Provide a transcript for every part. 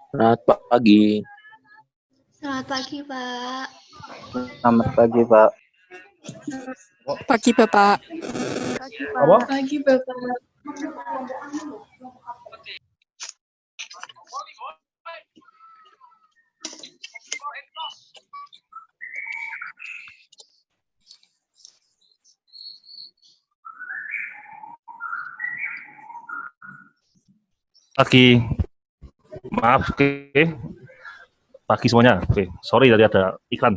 Selamat pagi. Selamat pagi, Pak. Selamat pagi, Pak. Pagi, Bapak. Pagi, Pak. Apa? Pagi, Bapak. Pagi, maaf, oke. Pagi semuanya, oke. Sorry tadi ada iklan.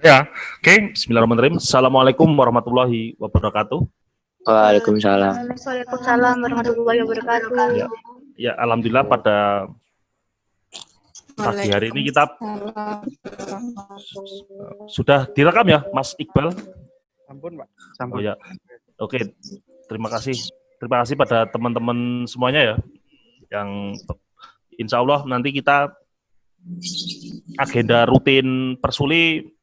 Ya, oke. Bismillahirrahmanirrahim. Assalamualaikum warahmatullahi wabarakatuh. Waalaikumsalam. Waalaikumsalam warahmatullahi wabarakatuh. Ya, alhamdulillah pada pagi hari ini kita sudah direkam ya, Mas Iqbal. Sampun, Pak. Oh Sampun. ya, oke. Terima kasih. Terima kasih pada teman-teman semuanya ya, yang insya Allah nanti kita agenda rutin Persuli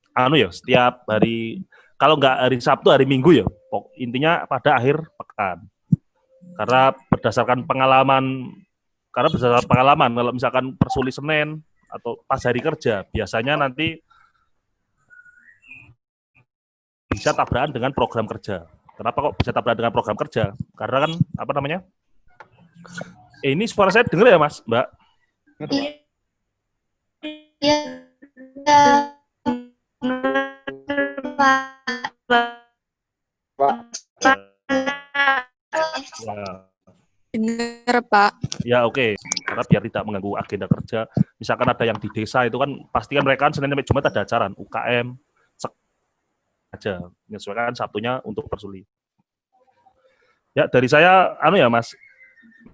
setiap hari, kalau nggak hari Sabtu, hari Minggu ya, intinya pada akhir pekan. Karena berdasarkan pengalaman kalau misalkan Persuli Senin atau pas hari kerja, biasanya nanti bisa tabrakan dengan program kerja. Kenapa kok bisa tabrakan dengan program kerja? Karena kan ini suara saya dengar ya, Mas, Mbak? Iya. Pak. Ya. Dengar, Pak. Ya, oke. Karena biar tidak mengganggu agenda kerja. Misalkan ada yang di desa itu kan pasti kan mereka kan Senin sampai Jumat ada acara UKM aja. Menyesuaikan Sabtunya untuk Persuli. Ya, dari saya Mas.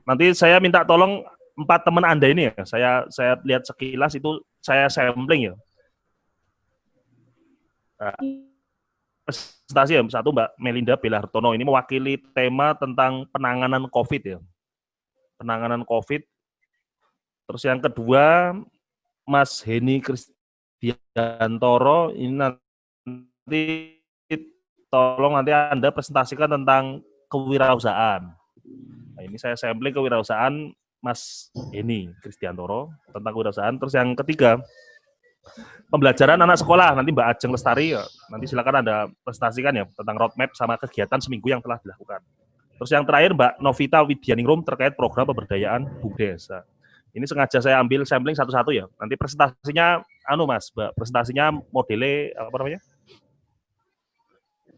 Nanti saya minta tolong 4 teman Anda ini ya. Saya lihat sekilas itu saya sampling ya. Nah, presentasi ya, satu Mbak Melinda Belartono ini mewakili tema tentang penanganan COVID ya. Penanganan COVID. Terus yang kedua Mas Heni Kristiantoro ini nanti tolong nanti Anda presentasikan tentang kewirausahaan. Nah, ini saya sampling kewirausahaan Mas Heni Kristiantoro tentang kewirausahaan. Terus yang ketiga pembelajaran anak sekolah, nanti Mbak Ajeng Lestari, nanti silakan Anda presentasikan ya tentang roadmap sama kegiatan seminggu yang telah dilakukan. Terus yang terakhir Mbak Novita Widyaningrum terkait program pemberdayaan Bumdesa. Ini sengaja saya ambil sampling satu-satu ya. Nanti presentasinya, Mas, Mbak, presentasinya modelnya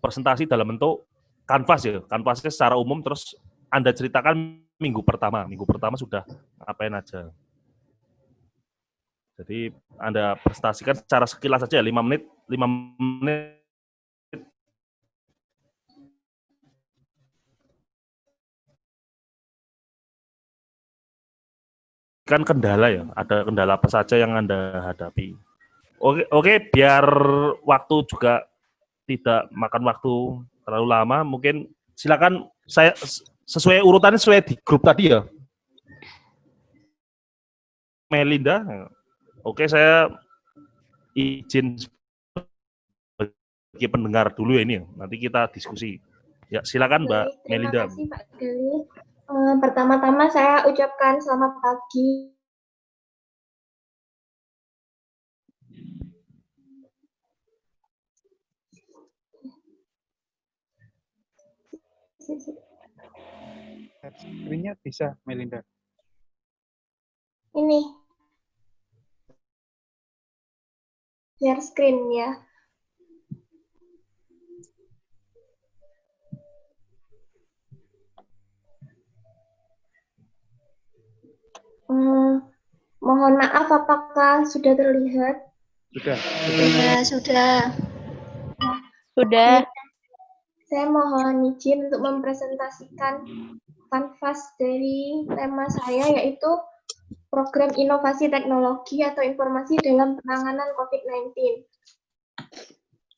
presentasi dalam bentuk kanvas ya. Kanvasnya secara umum, terus Anda ceritakan minggu pertama sudah ngapain aja. Jadi Anda presentasikan secara sekilas saja 5 menit kan kendala ya, ada kendala apa saja yang Anda hadapi. Oke, biar waktu juga tidak makan waktu terlalu lama, mungkin silakan saya sesuai urutannya sesuai di grup tadi ya. Melinda, oke, saya izin sebagai pendengar dulu ya ini, nanti kita diskusi. Ya, silakan Mbak Melinda. Terima kasih Pak Deli. Pertama-tama saya ucapkan selamat pagi. Screen-nya bisa, Melinda. Ini share screen ya. Mohon maaf, apakah sudah terlihat? Sudah. Sudah. Saya mohon izin untuk mempresentasikan kanvas dari tema saya, yaitu program inovasi teknologi atau informasi dalam penanganan COVID-19.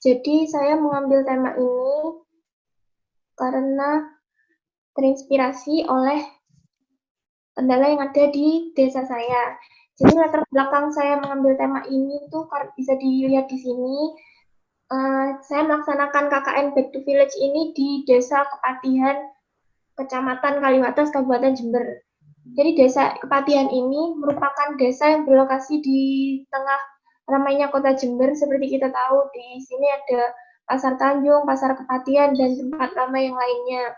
Jadi saya mengambil tema ini karena terinspirasi oleh kendala yang ada di desa saya. Jadi latar belakang saya mengambil tema ini tuh bisa dilihat di sini. Saya melaksanakan KKN Back to Village ini di Desa Kepatihan, Kecamatan Kaliwates, Kabupaten Jember. Jadi desa Kepatihan ini merupakan desa yang berlokasi di tengah ramainya kota Jember. Seperti kita tahu, di sini ada Pasar Tanjung, Pasar Kepatihan, dan tempat ramai yang lainnya.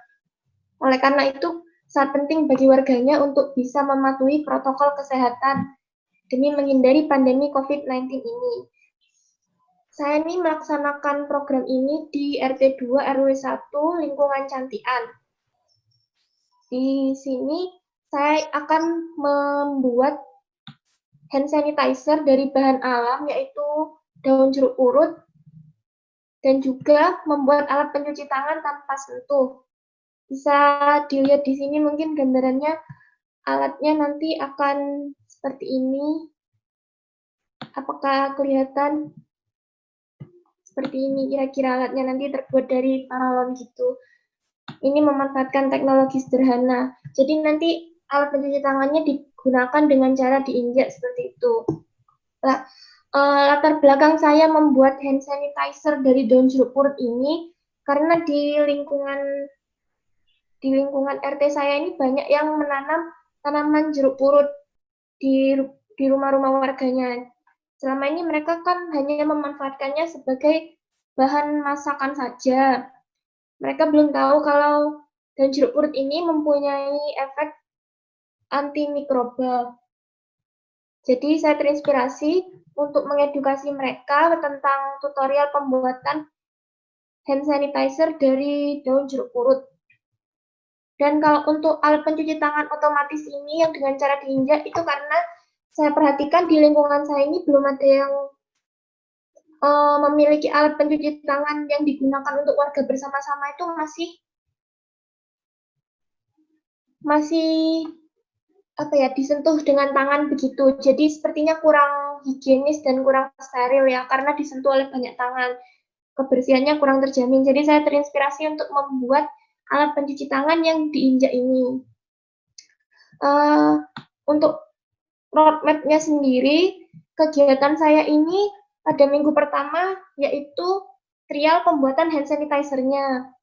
Oleh karena itu, sangat penting bagi warganya untuk bisa mematuhi protokol kesehatan demi menghindari pandemi COVID-19 ini. Saya ini melaksanakan program ini di RT 2 RW 1 lingkungan Cantian. Di sini saya akan membuat hand sanitizer dari bahan alam, yaitu daun jeruk purut, dan juga membuat alat pencuci tangan tanpa sentuh. Bisa dilihat di sini mungkin gambarannya, alatnya nanti akan seperti ini. Apakah kelihatan? Seperti ini kira-kira alatnya nanti terbuat dari paralon gitu. Ini memanfaatkan teknologi sederhana. Jadi nanti alat pencuci tangannya digunakan dengan cara diinjak seperti itu. Nah, latar belakang saya membuat hand sanitizer dari daun jeruk purut ini karena di lingkungan RT saya ini banyak yang menanam tanaman jeruk purut di rumah-rumah warganya. Selama ini mereka kan hanya memanfaatkannya sebagai bahan masakan saja. Mereka belum tahu kalau daun jeruk purut ini mempunyai efek antimikroba. Jadi saya terinspirasi untuk mengedukasi mereka tentang tutorial pembuatan hand sanitizer dari daun jeruk purut. Dan kalau untuk alat pencuci tangan otomatis ini yang dengan cara diinjak, itu karena saya perhatikan di lingkungan saya ini belum ada yang memiliki alat pencuci tangan yang digunakan untuk warga bersama-sama, itu masih disentuh dengan tangan begitu. Jadi sepertinya kurang higienis dan kurang steril ya, karena disentuh oleh banyak tangan. Kebersihannya kurang terjamin. Jadi saya terinspirasi untuk membuat alat pencuci tangan yang diinjak ini. Untuk roadmap-nya sendiri, kegiatan saya ini pada minggu pertama yaitu trial pembuatan hand sanitizer-nya.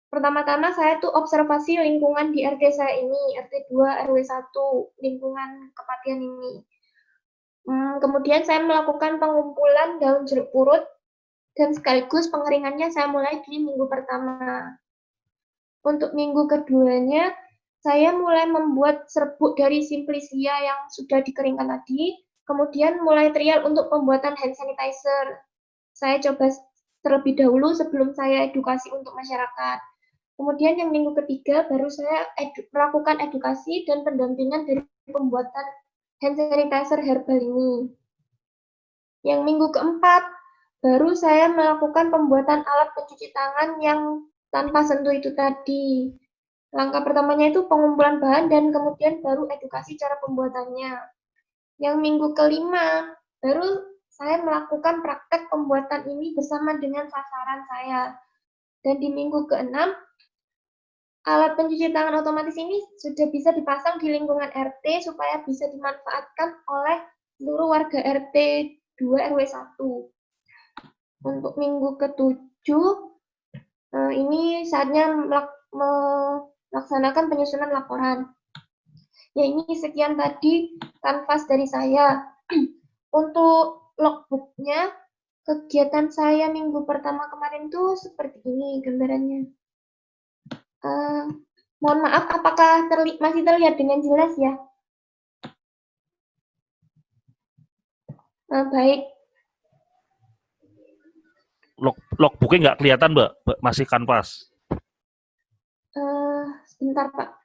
Pertama-tama saya tuh observasi lingkungan di RT saya ini, RT 2 RW 1, lingkungan Kepatihan ini. Kemudian saya melakukan pengumpulan daun jeruk purut dan sekaligus pengeringannya saya mulai di minggu pertama. Untuk minggu keduanya, saya mulai membuat serbuk dari Simplicia yang sudah dikeringkan tadi, kemudian mulai trial untuk pembuatan hand sanitizer. Saya coba terlebih dahulu sebelum saya edukasi untuk masyarakat. Kemudian yang minggu ketiga baru saya melakukan edukasi dan pendampingan dari pembuatan hand sanitizer herbal ini. Yang minggu keempat baru saya melakukan pembuatan alat pencuci tangan yang tanpa sentuh itu tadi. Langkah pertamanya itu pengumpulan bahan dan kemudian baru edukasi cara pembuatannya. Yang minggu kelima baru saya melakukan praktek pembuatan ini bersama dengan sasaran saya. Dan di minggu keenam, alat pencuci tangan otomatis ini sudah bisa dipasang di lingkungan RT supaya bisa dimanfaatkan oleh seluruh warga RT 2 RW 1. Untuk minggu ketujuh, ini saatnya melaksanakan penyusunan laporan. Ya, ini sekian tadi kanvas dari saya. Untuk logbooknya, kegiatan saya minggu pertama kemarin tuh seperti ini gambarannya. Mohon maaf, apakah masih terlihat dengan jelas ya? Baik. Logbooknya nggak kelihatan, Mbak? Masih kanvas. Sebentar, Pak.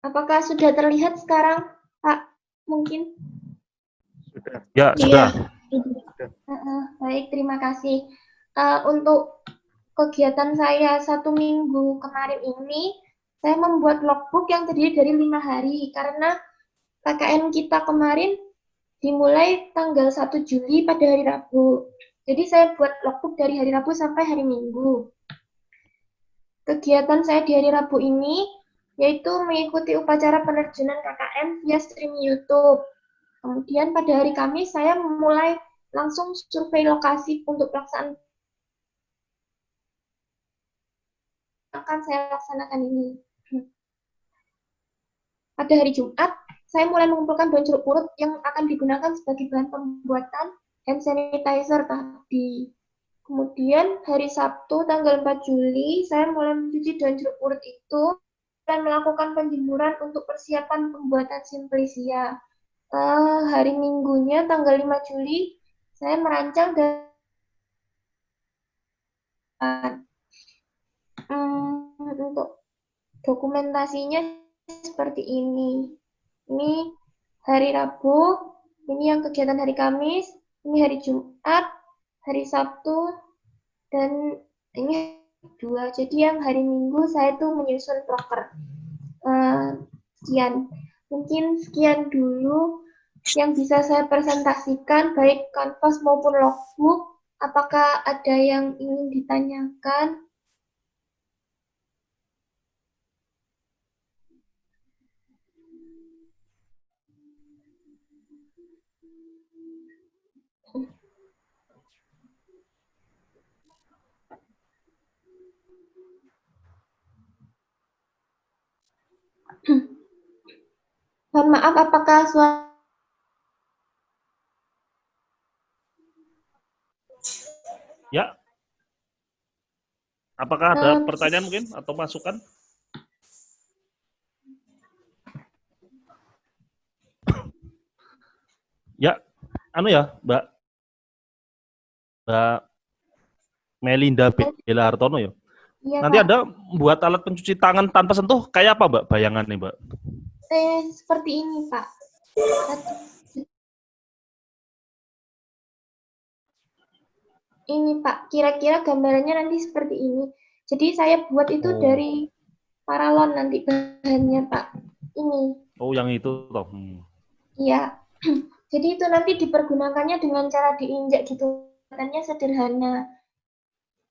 Apakah sudah terlihat sekarang, Pak? Mungkin? Sudah. Ya, sudah. Baik, terima kasih. Untuk kegiatan saya 1 minggu kemarin ini, saya membuat logbook yang terdiri dari 5 hari, karena PKN kita kemarin dimulai tanggal 1 Juli pada hari Rabu. Jadi saya buat logbook dari hari Rabu sampai hari Minggu. kegiatan saya di hari Rabu ini yaitu mengikuti upacara penerjunan KKN via streaming YouTube. Kemudian pada hari Kamis saya mulai langsung survei lokasi untuk pelaksanaan akan saya laksanakan ini. Pada hari Jumat, saya mulai mengumpulkan daun jeruk purut yang akan digunakan sebagai bahan pembuatan hand sanitizer tadi. Kemudian hari Sabtu tanggal 4 Juli, saya mulai mencuci daun jeruk purut itu dan melakukan penjemuran untuk persiapan pembuatan simplisia. Hari Minggunya tanggal 5 Juli, saya merancang dan untuk dokumentasinya seperti ini. Ini hari Rabu, ini yang kegiatan hari Kamis, ini hari Jumat, hari Sabtu, dan ini 2. Jadi yang hari Minggu saya tuh menyusun proker. Sekian. Mungkin sekian dulu yang bisa saya presentasikan, baik kanvas maupun logbook. Apakah ada yang ingin ditanyakan? Mohon maaf, apakah suara Ya. Apakah ada pertanyaan mungkin atau masukan? Ya, Mbak Melinda Bella Hartono ya. Iya, Nanti Pak. Anda buat alat pencuci tangan tanpa sentuh kayak apa, Mbak? Bayangannya, Mbak? Seperti ini, Pak. Ini, Pak. Kira-kira gambarannya nanti seperti ini. Jadi saya buat itu dari paralon nanti bahannya, Pak. Ini. Oh, yang itu toh. Iya. Jadi itu nanti dipergunakannya dengan cara diinjak gitu. Katanya sederhana.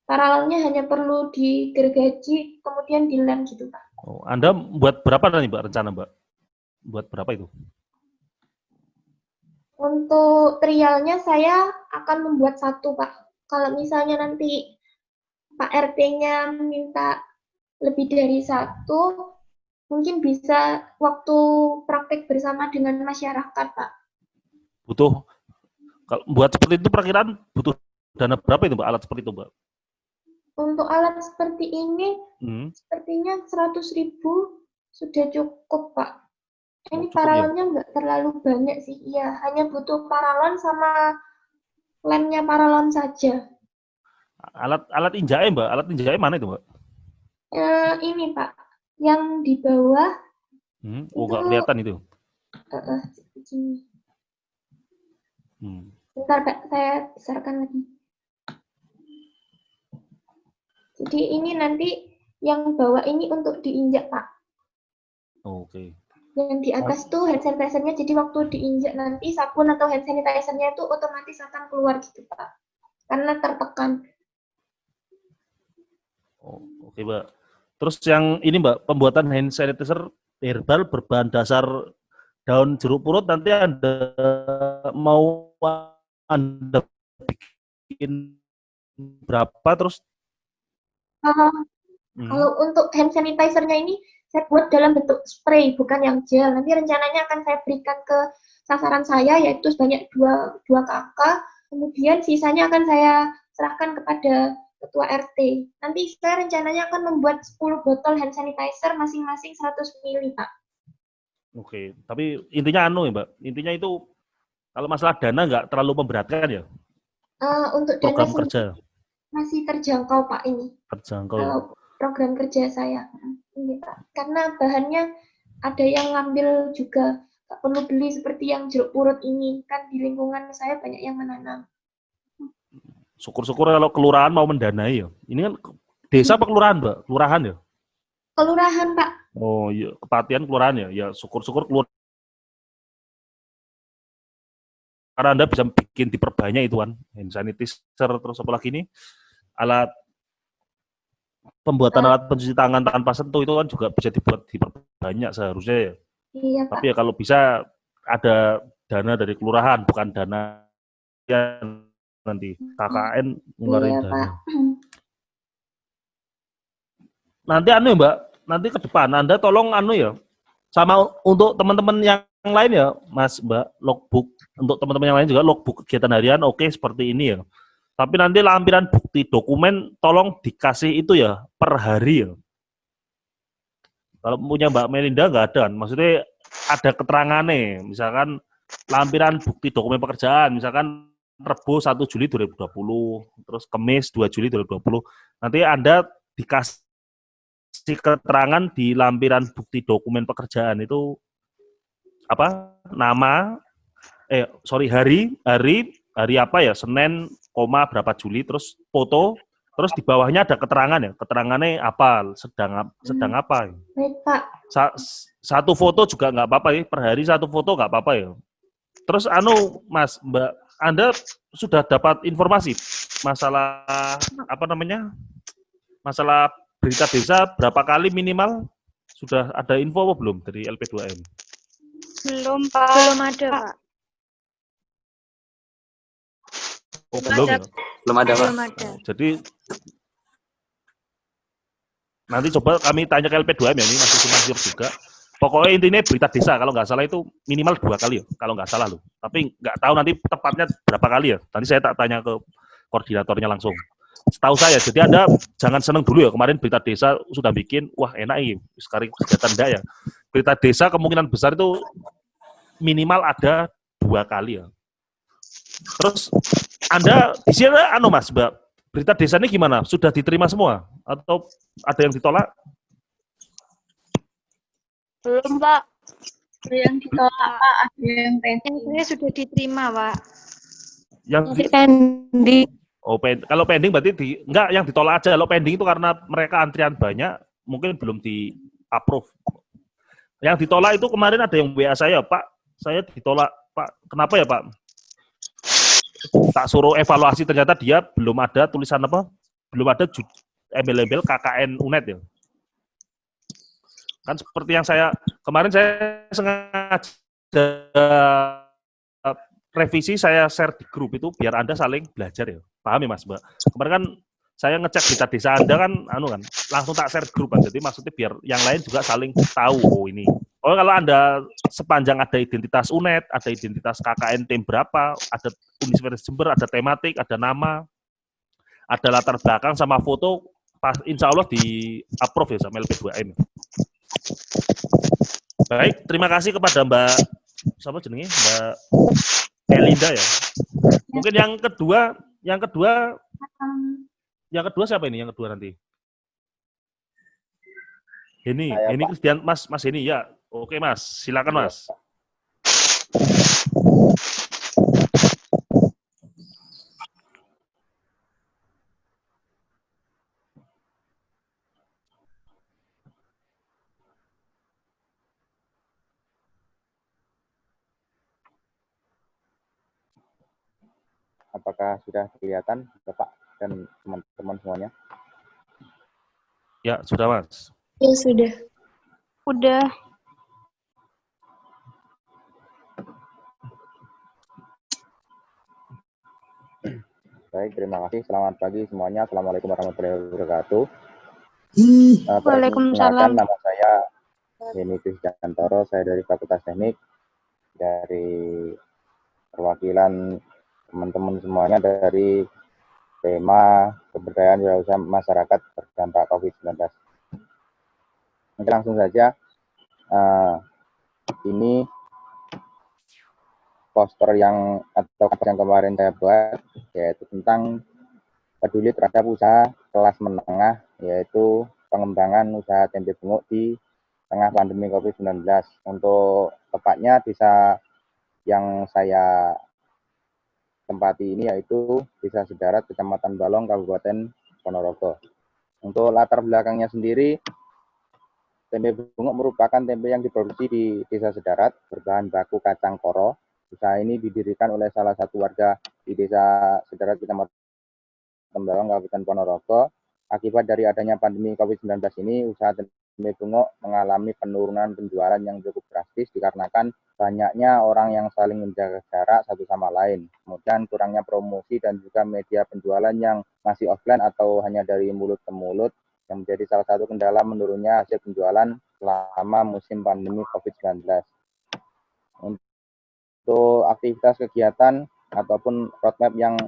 Paralelnya hanya perlu digergaji, kemudian dilem gitu, Pak. Oh, Anda buat berapa nih, Mbak, rencana, Mbak? Buat berapa itu? Untuk trialnya saya akan membuat 1, Pak. Kalau misalnya nanti Pak RT-nya minta lebih dari 1, mungkin bisa waktu praktek bersama dengan masyarakat, Pak. Butuh, kalau buat seperti itu perkiraan butuh dana berapa itu, Mbak, alat seperti itu, Mbak? Untuk alat seperti ini, sepertinya 100.000 sudah cukup, Pak. Ini paralonnya nggak terlalu banyak sih, iya. Hanya butuh paralon sama lemnya paralon saja. Alat injai, Mbak, alat injai mana itu, Mbak? Ini, Pak, yang di bawah. Oh, nggak kelihatan itu. Begini. Bentar, Pak, saya besarkan lagi. Jadi ini nanti yang bawah ini untuk diinjak, Pak. Oke. Yang di atas tuh hand sanitizer-nya, jadi waktu diinjak nanti sabun atau hand sanitizer-nya itu otomatis akan keluar gitu, Pak. Karena tertekan. Oh, oke, Mbak. Terus yang ini, Mbak, pembuatan hand sanitizer herbal berbahan dasar daun jeruk purut nanti Anda bikin berapa terus? Kalau untuk hand sanitizer-nya ini saya buat dalam bentuk spray, bukan yang gel. Nanti rencananya akan saya berikan ke sasaran saya, yaitu sebanyak 2 kakak. Kemudian sisanya akan saya serahkan kepada ketua RT. Nanti saya rencananya akan membuat 10 botol hand sanitizer masing-masing 100 ml, Pak. Oke, tapi intinya ya, Mbak. Intinya itu kalau masalah dana nggak terlalu memberatkan ya? Untuk program dana kerja masih terjangkau, Pak, ini. Terjangkau. Kalau program kerja saya. Ini, Pak. Karena bahannya ada yang ngambil juga. Nggak perlu beli seperti yang jeruk purut ini. Kan di lingkungan saya banyak yang menanam. Syukur-syukur kalau kelurahan mau mendanai ya. Ini kan desa apa kelurahan, Mbak? Kelurahan ya? Kelurahan, Pak. Oh iya, kepatian kelurahan ya. Ya syukur-syukur kelurahan. Karena Anda bisa bikin diperbanyak itu kan. Hand sanitizer, terus apa lagi ini? Alat pembuatan alat pencuci tangan tanpa sentuh itu kan juga bisa diperbanyak seharusnya ya. Iya, Pak. Tapi ya kalau bisa ada dana dari kelurahan, bukan dana yang nanti KKN ngeluarin Iya, dana. Pak. Nanti anu ya Mbak, nanti ke depan Anda tolong anu ya, sama untuk teman-teman yang lain ya Mas Mbak, logbook untuk teman-teman yang lain juga logbook kegiatan harian oke seperti ini ya. Tapi nanti lampiran bukti dokumen tolong dikasih itu ya per hari ya. Kalau punya Mbak Melinda nggak ada kan, maksudnya ada keterangannya, misalkan lampiran bukti dokumen pekerjaan, misalkan Rebo 1 Juli 2020, terus Kamis 2 Juli 2020, nanti Anda dikasih keterangan di lampiran bukti dokumen pekerjaan itu apa nama hari apa ya, Senin, berapa Juli, terus foto, terus di bawahnya ada keterangan ya, keterangannya apa, sedang apa. Baik, Pak. Satu foto juga nggak apa-apa ya, per hari satu foto nggak apa-apa ya. Terus Mas, Mbak, Anda sudah dapat informasi masalah apa namanya, masalah berita desa berapa kali minimal, sudah ada info apa belum dari LP2M? Belum, Pak. Belum ada, Pak. Oh, belum ya? Belum ada, Pak. Belum ada. Jadi nanti coba kami tanya ke LP2M ya, ini masih simpang siur juga. Pokoknya intinya berita desa kalau nggak salah itu minimal 2 kali ya, kalau nggak salah loh. Tapi nggak tahu nanti tepatnya berapa kali ya. Nanti saya tak tanya ke koordinatornya langsung. Setahu saya, jadi Anda jangan seneng dulu ya, kemarin berita desa sudah bikin, wah enak ini, sekarang kegiatan enggak ya. Berita desa kemungkinan besar itu minimal ada 2 kali ya. Terus Anda di sini Mas Mbak, berita desa ini gimana? Sudah diterima semua atau ada yang ditolak? Belum, Pak. Ada yang ditolak, Pak. Ada yang pending. Ini sudah diterima, Pak. Yang pending. Oh, kalau pending berarti enggak, yang ditolak aja. Kalau pending itu karena mereka antrian banyak, mungkin belum di-approve. Yang ditolak itu kemarin ada yang WA saya, Pak, saya ditolak, Pak. Kenapa ya, Pak? Tak suruh evaluasi, ternyata dia belum ada tulisan apa? Belum ada embel-embel KKN UNED ya. Kan seperti yang kemarin saya sengaja revisi, saya share di grup itu biar Anda saling belajar ya. Paham ya Mas Mbak? Kemarin kan saya ngecek berita desa Anda kan langsung tak share di grup kan. Jadi maksudnya biar yang lain juga saling tahu ini. Oh, kalau Anda sepanjang ada identitas UNED, ada identitas KKN tim berapa, ada Universitas Jember, ada tematik, ada nama, ada latar belakang sama foto, insya Allah di-approve ya sama LP2M. Baik, terima kasih kepada Mbak siapa jenenge? Mbak Melinda ya. Mungkin yang kedua siapa ini? Yang kedua nanti. Ini Christian, Mas ini ya. Oke Mas, silakan Mas. Apakah sudah kelihatan Bapak dan teman-teman semuanya? Ya, sudah Mas. Ya, sudah. Udah. Baik, terima kasih. Selamat pagi semuanya. Assalamualaikum warahmatullahi wabarakatuh. Waalaikumsalam. Nama saya Yeni Krisdiantoro, saya dari Fakultas Teknik, dari perwakilan teman-teman semuanya dari tema Keberdayaan Wirausaha Masyarakat Terdampak COVID-19. Nanti langsung saja, ini poster yang kemarin saya buat, yaitu tentang peduli terhadap usaha kelas menengah, yaitu pengembangan usaha tempe bunguk di tengah pandemi COVID-19. Untuk tepatnya desa yang saya tempati ini yaitu Desa Sedarat, Kecamatan Balong, Kabupaten Ponorogo. Untuk latar belakangnya sendiri, tempe bunguk merupakan tempe yang diproduksi di Desa Sedarat berbahan baku kacang koro. Usaha ini didirikan oleh salah satu warga di Desa Sedarat, Kecamatan Balong, Kabupaten Ponorogo, Akibat dari adanya pandemi COVID-19 ini, usaha tempe bengok mengalami penurunan penjualan yang cukup drastis dikarenakan banyaknya orang yang saling menjaga jarak satu sama lain. Kemudian kurangnya promosi dan juga media penjualan yang masih offline atau hanya dari mulut ke mulut yang menjadi salah satu kendala menurunnya hasil penjualan selama musim pandemi COVID-19. Untuk aktivitas kegiatan ataupun roadmap yang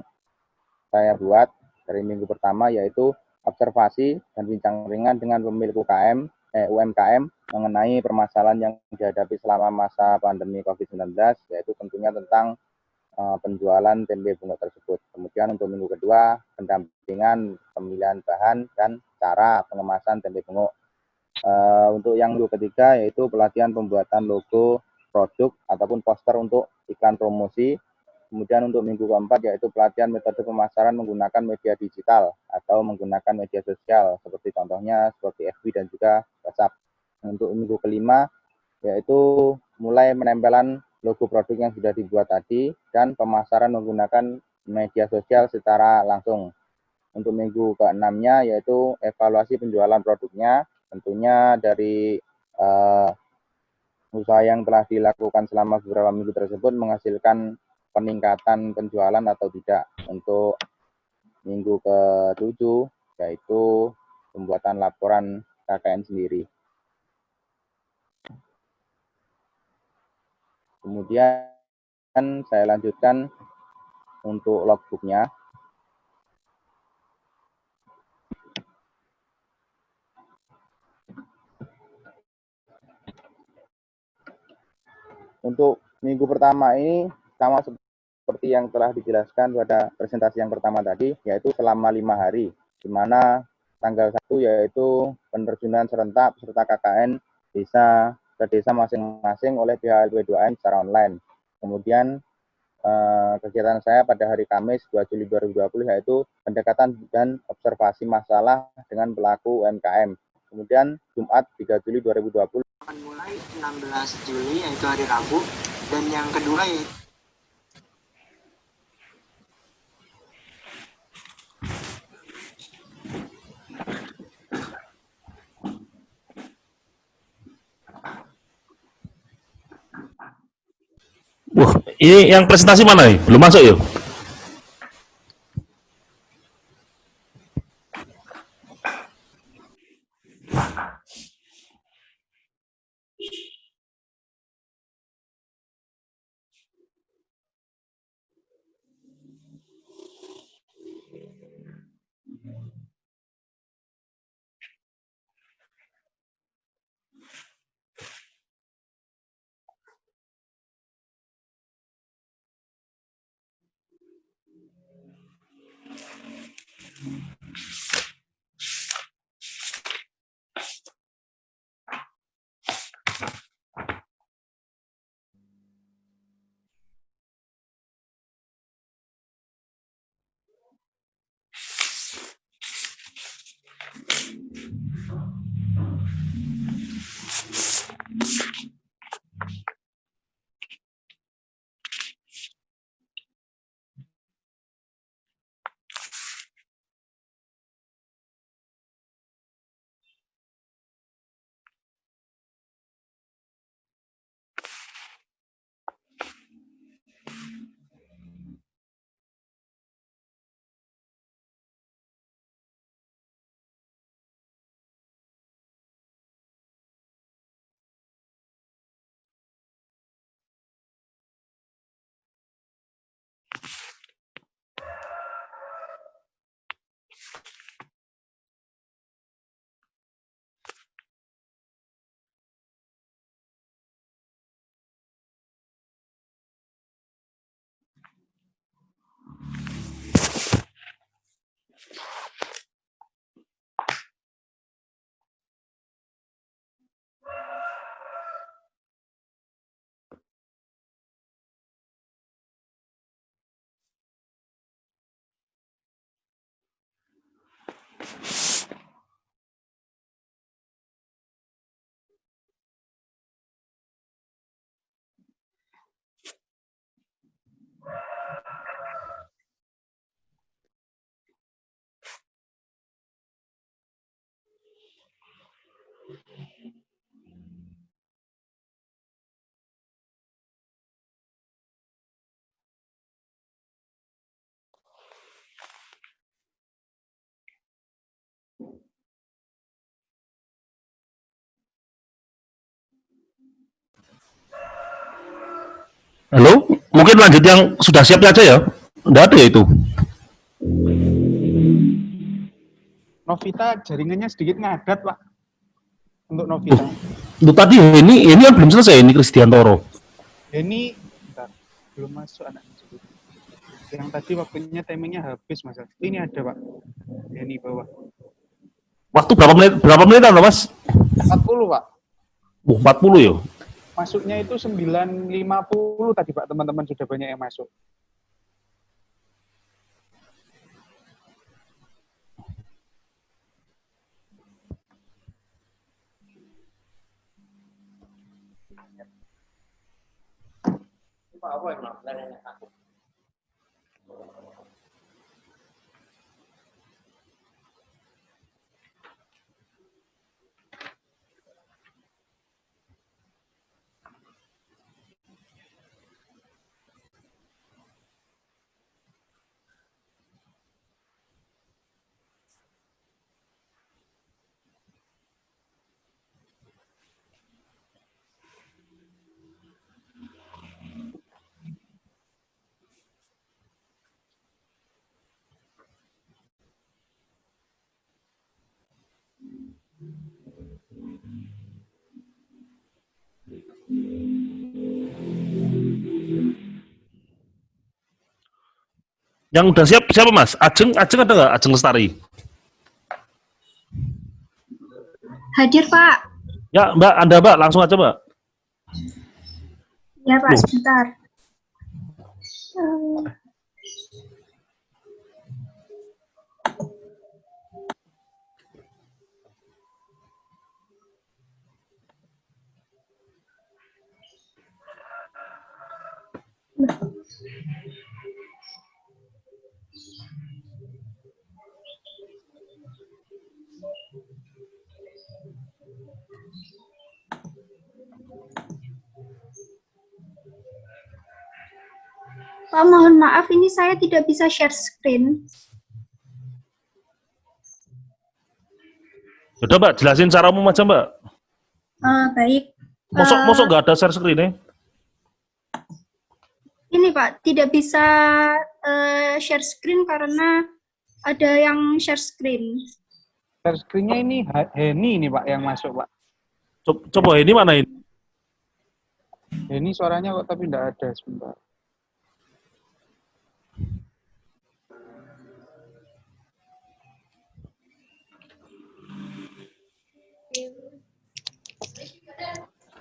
saya buat dari minggu pertama yaitu observasi dan bincang ringan dengan pemilik UMKM mengenai permasalahan yang dihadapi selama masa pandemi COVID-19, yaitu tentunya tentang penjualan tempe bengok tersebut. Kemudian untuk minggu kedua, pendampingan pemilihan bahan dan cara pengemasan tempe bengok. Untuk yang minggu ketiga yaitu pelatihan pembuatan logo produk ataupun poster untuk iklan promosi. Kemudian untuk minggu keempat yaitu pelatihan metode pemasaran menggunakan media digital atau menggunakan media sosial seperti contohnya seperti FB dan juga WhatsApp. Untuk minggu kelima yaitu mulai menempelan logo produk yang sudah dibuat tadi dan pemasaran menggunakan media sosial secara langsung. Untuk minggu keenamnya yaitu evaluasi penjualan produknya, tentunya dari usaha yang telah dilakukan selama beberapa minggu tersebut menghasilkan peningkatan penjualan atau tidak. Untuk minggu ke-7 yaitu pembuatan laporan KKN sendiri. Kemudian saya lanjutkan untuk logbooknya. Untuk minggu pertama ini sama seperti yang telah dijelaskan pada presentasi yang pertama tadi, yaitu selama 5 hari, di mana tanggal 1 yaitu penerjunan serentak peserta KKN desa ke desa masing-masing oleh pihak LP2M secara online. Kemudian kegiatan saya pada hari Kamis 2 Juli 2020 yaitu pendekatan dan observasi masalah dengan pelaku UMKM. Kemudian Jumat 3 Juli 2020 akan mulai 16 Juli yaitu hari Rabu, dan yang kedua yaitu Wah, ini yang presentasi mana nih? Belum masuk yuk? Halo, mungkin lanjut yang sudah siapnya aja ya. Enggak ada ya itu. Novita jaringannya sedikit ngadat, Pak. Untuk Novita. Itu tadi ini kan belum selesai ini Kristiantoro. Ini bentar, belum masuk anaknya. Yang tadi waktunya timingnya habis, Mas. Ini ada, Pak. Ini bawah. Waktu berapa menit Mas? 40, Pak. 40 ya. Masuknya itu 9.50 tadi, Pak. Teman-teman sudah banyak yang masuk. Yang udah siap siapa Mas? Ajeng ada nggak? Ajeng Lestari. Hadir, Pak. Ya Mbak, Anda Mbak, langsung aja Mbak. Ya, Pak, Loh. sebentar. Pak, mohon maaf, ini saya tidak bisa share screen. Udah Mbak, jelasin cara umum aja Mbak. Baik. Mosok nggak ada share screen-nya? Ini Pak, tidak bisa share screen karena ada yang share screen. Share screen-nya ini Heni ini, Pak, yang masuk, Pak. Coba ini mana ini? Heni suaranya kok tapi tidak ada, sebentar.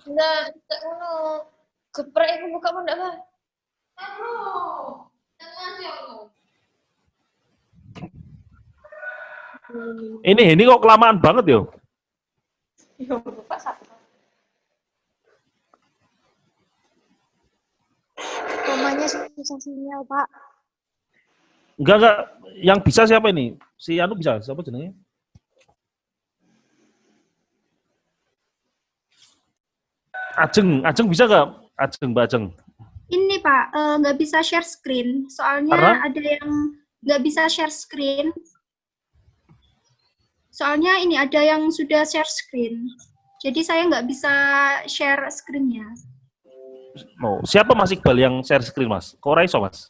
Enggak ngono. Geprek iku buka apa ndak, Pak? Ini kok kelamaan banget yo. Yo, Pak, satu. Namanya susah sinyal, Pak. Enggak. Yang bisa siapa ini? Si Anu bisa, siapa jenenge? Ajeng bisa nggak? Mbak Ajeng. Ini Pak, nggak bisa share screen. Soalnya Karena? ada yang nggak bisa share screen. Soalnya ini ada yang sudah share screen. Jadi saya nggak bisa share screen-nya. Oh, siapa Mas Iqbal yang share screen Mas? Kok ora iso Mas?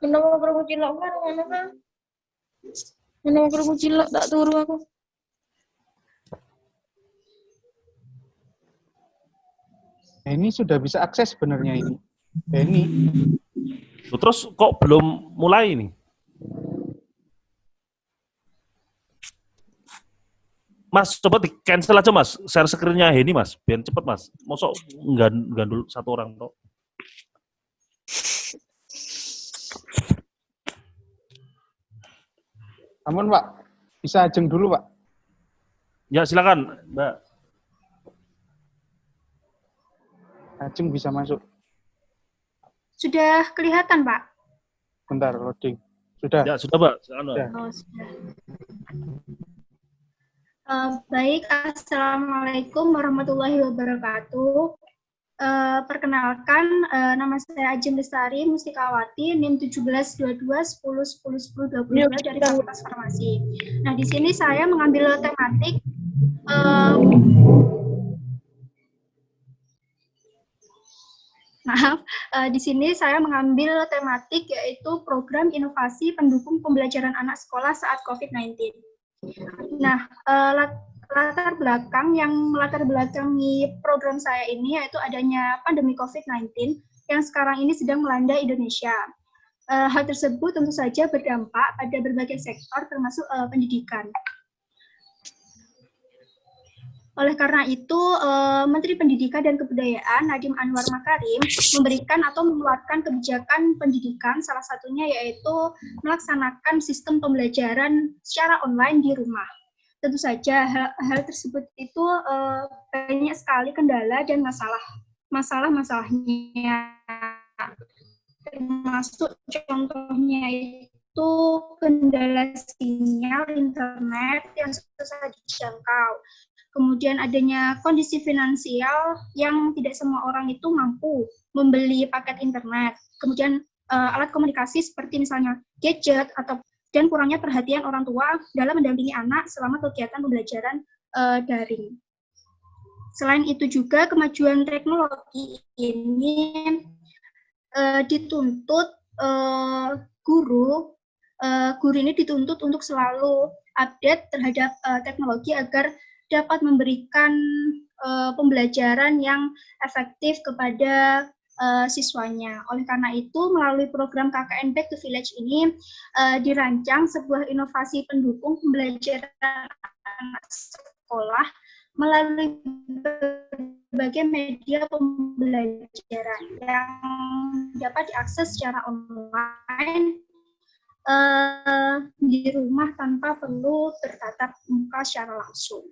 Menang kerungu cilok kan, ngono kan? Menang kerungu cilok tak turu aku. Heni sudah bisa akses sebenarnya ini. Heni. Terus kok belum mulai ini? Mas, coba di cancel aja Mas, share screen-nya Heni Mas, biar cepet Mas. Mosok gandul satu orang tok. Namun Pak, bisa Ajeng dulu Pak. Ya silakan Mbak. Ajeng bisa masuk. Sudah kelihatan, Pak? Bentar, loading. Sudah. Ya sudah Mbak, silakan Mbak. Oh, sudah. Baik, Assalamualaikum warahmatullahi wabarakatuh. Perkenalkan, nama saya Ajeng Lestari Mustikawati, NIM 172210101022 dari Fakultas Farmasi. Nah, di sini saya mengambil tematik di sini saya mengambil tematik yaitu program inovasi pendukung pembelajaran anak sekolah saat COVID-19. Nah, latar belakangi program saya ini yaitu adanya pandemi COVID-19 yang sekarang ini sedang melanda Indonesia. Hal tersebut tentu saja berdampak pada berbagai sektor termasuk pendidikan. Oleh karena itu, Menteri Pendidikan dan Kebudayaan Nadiem Anwar Makarim memberikan atau mengeluarkan kebijakan pendidikan, salah satunya yaitu melaksanakan sistem pembelajaran secara online di rumah. Tentu saja hal tersebut itu banyak sekali kendala dan masalahnya. Termasuk contohnya itu kendala sinyal internet yang susah dijangkau. Kemudian adanya kondisi finansial yang tidak semua orang itu mampu membeli paket internet. Kemudian alat komunikasi seperti misalnya gadget dan kurangnya perhatian orang tua dalam mendampingi anak selama kegiatan pembelajaran daring. Selain itu juga kemajuan teknologi ini dituntut guru ini dituntut untuk selalu update terhadap teknologi agar dapat memberikan pembelajaran yang efektif kepada siswanya. Oleh karena itu, melalui program KKN Back to Village ini dirancang sebuah inovasi pendukung pembelajaran anak sekolah melalui berbagai media pembelajaran yang dapat diakses secara online di rumah tanpa perlu bertatap muka secara langsung.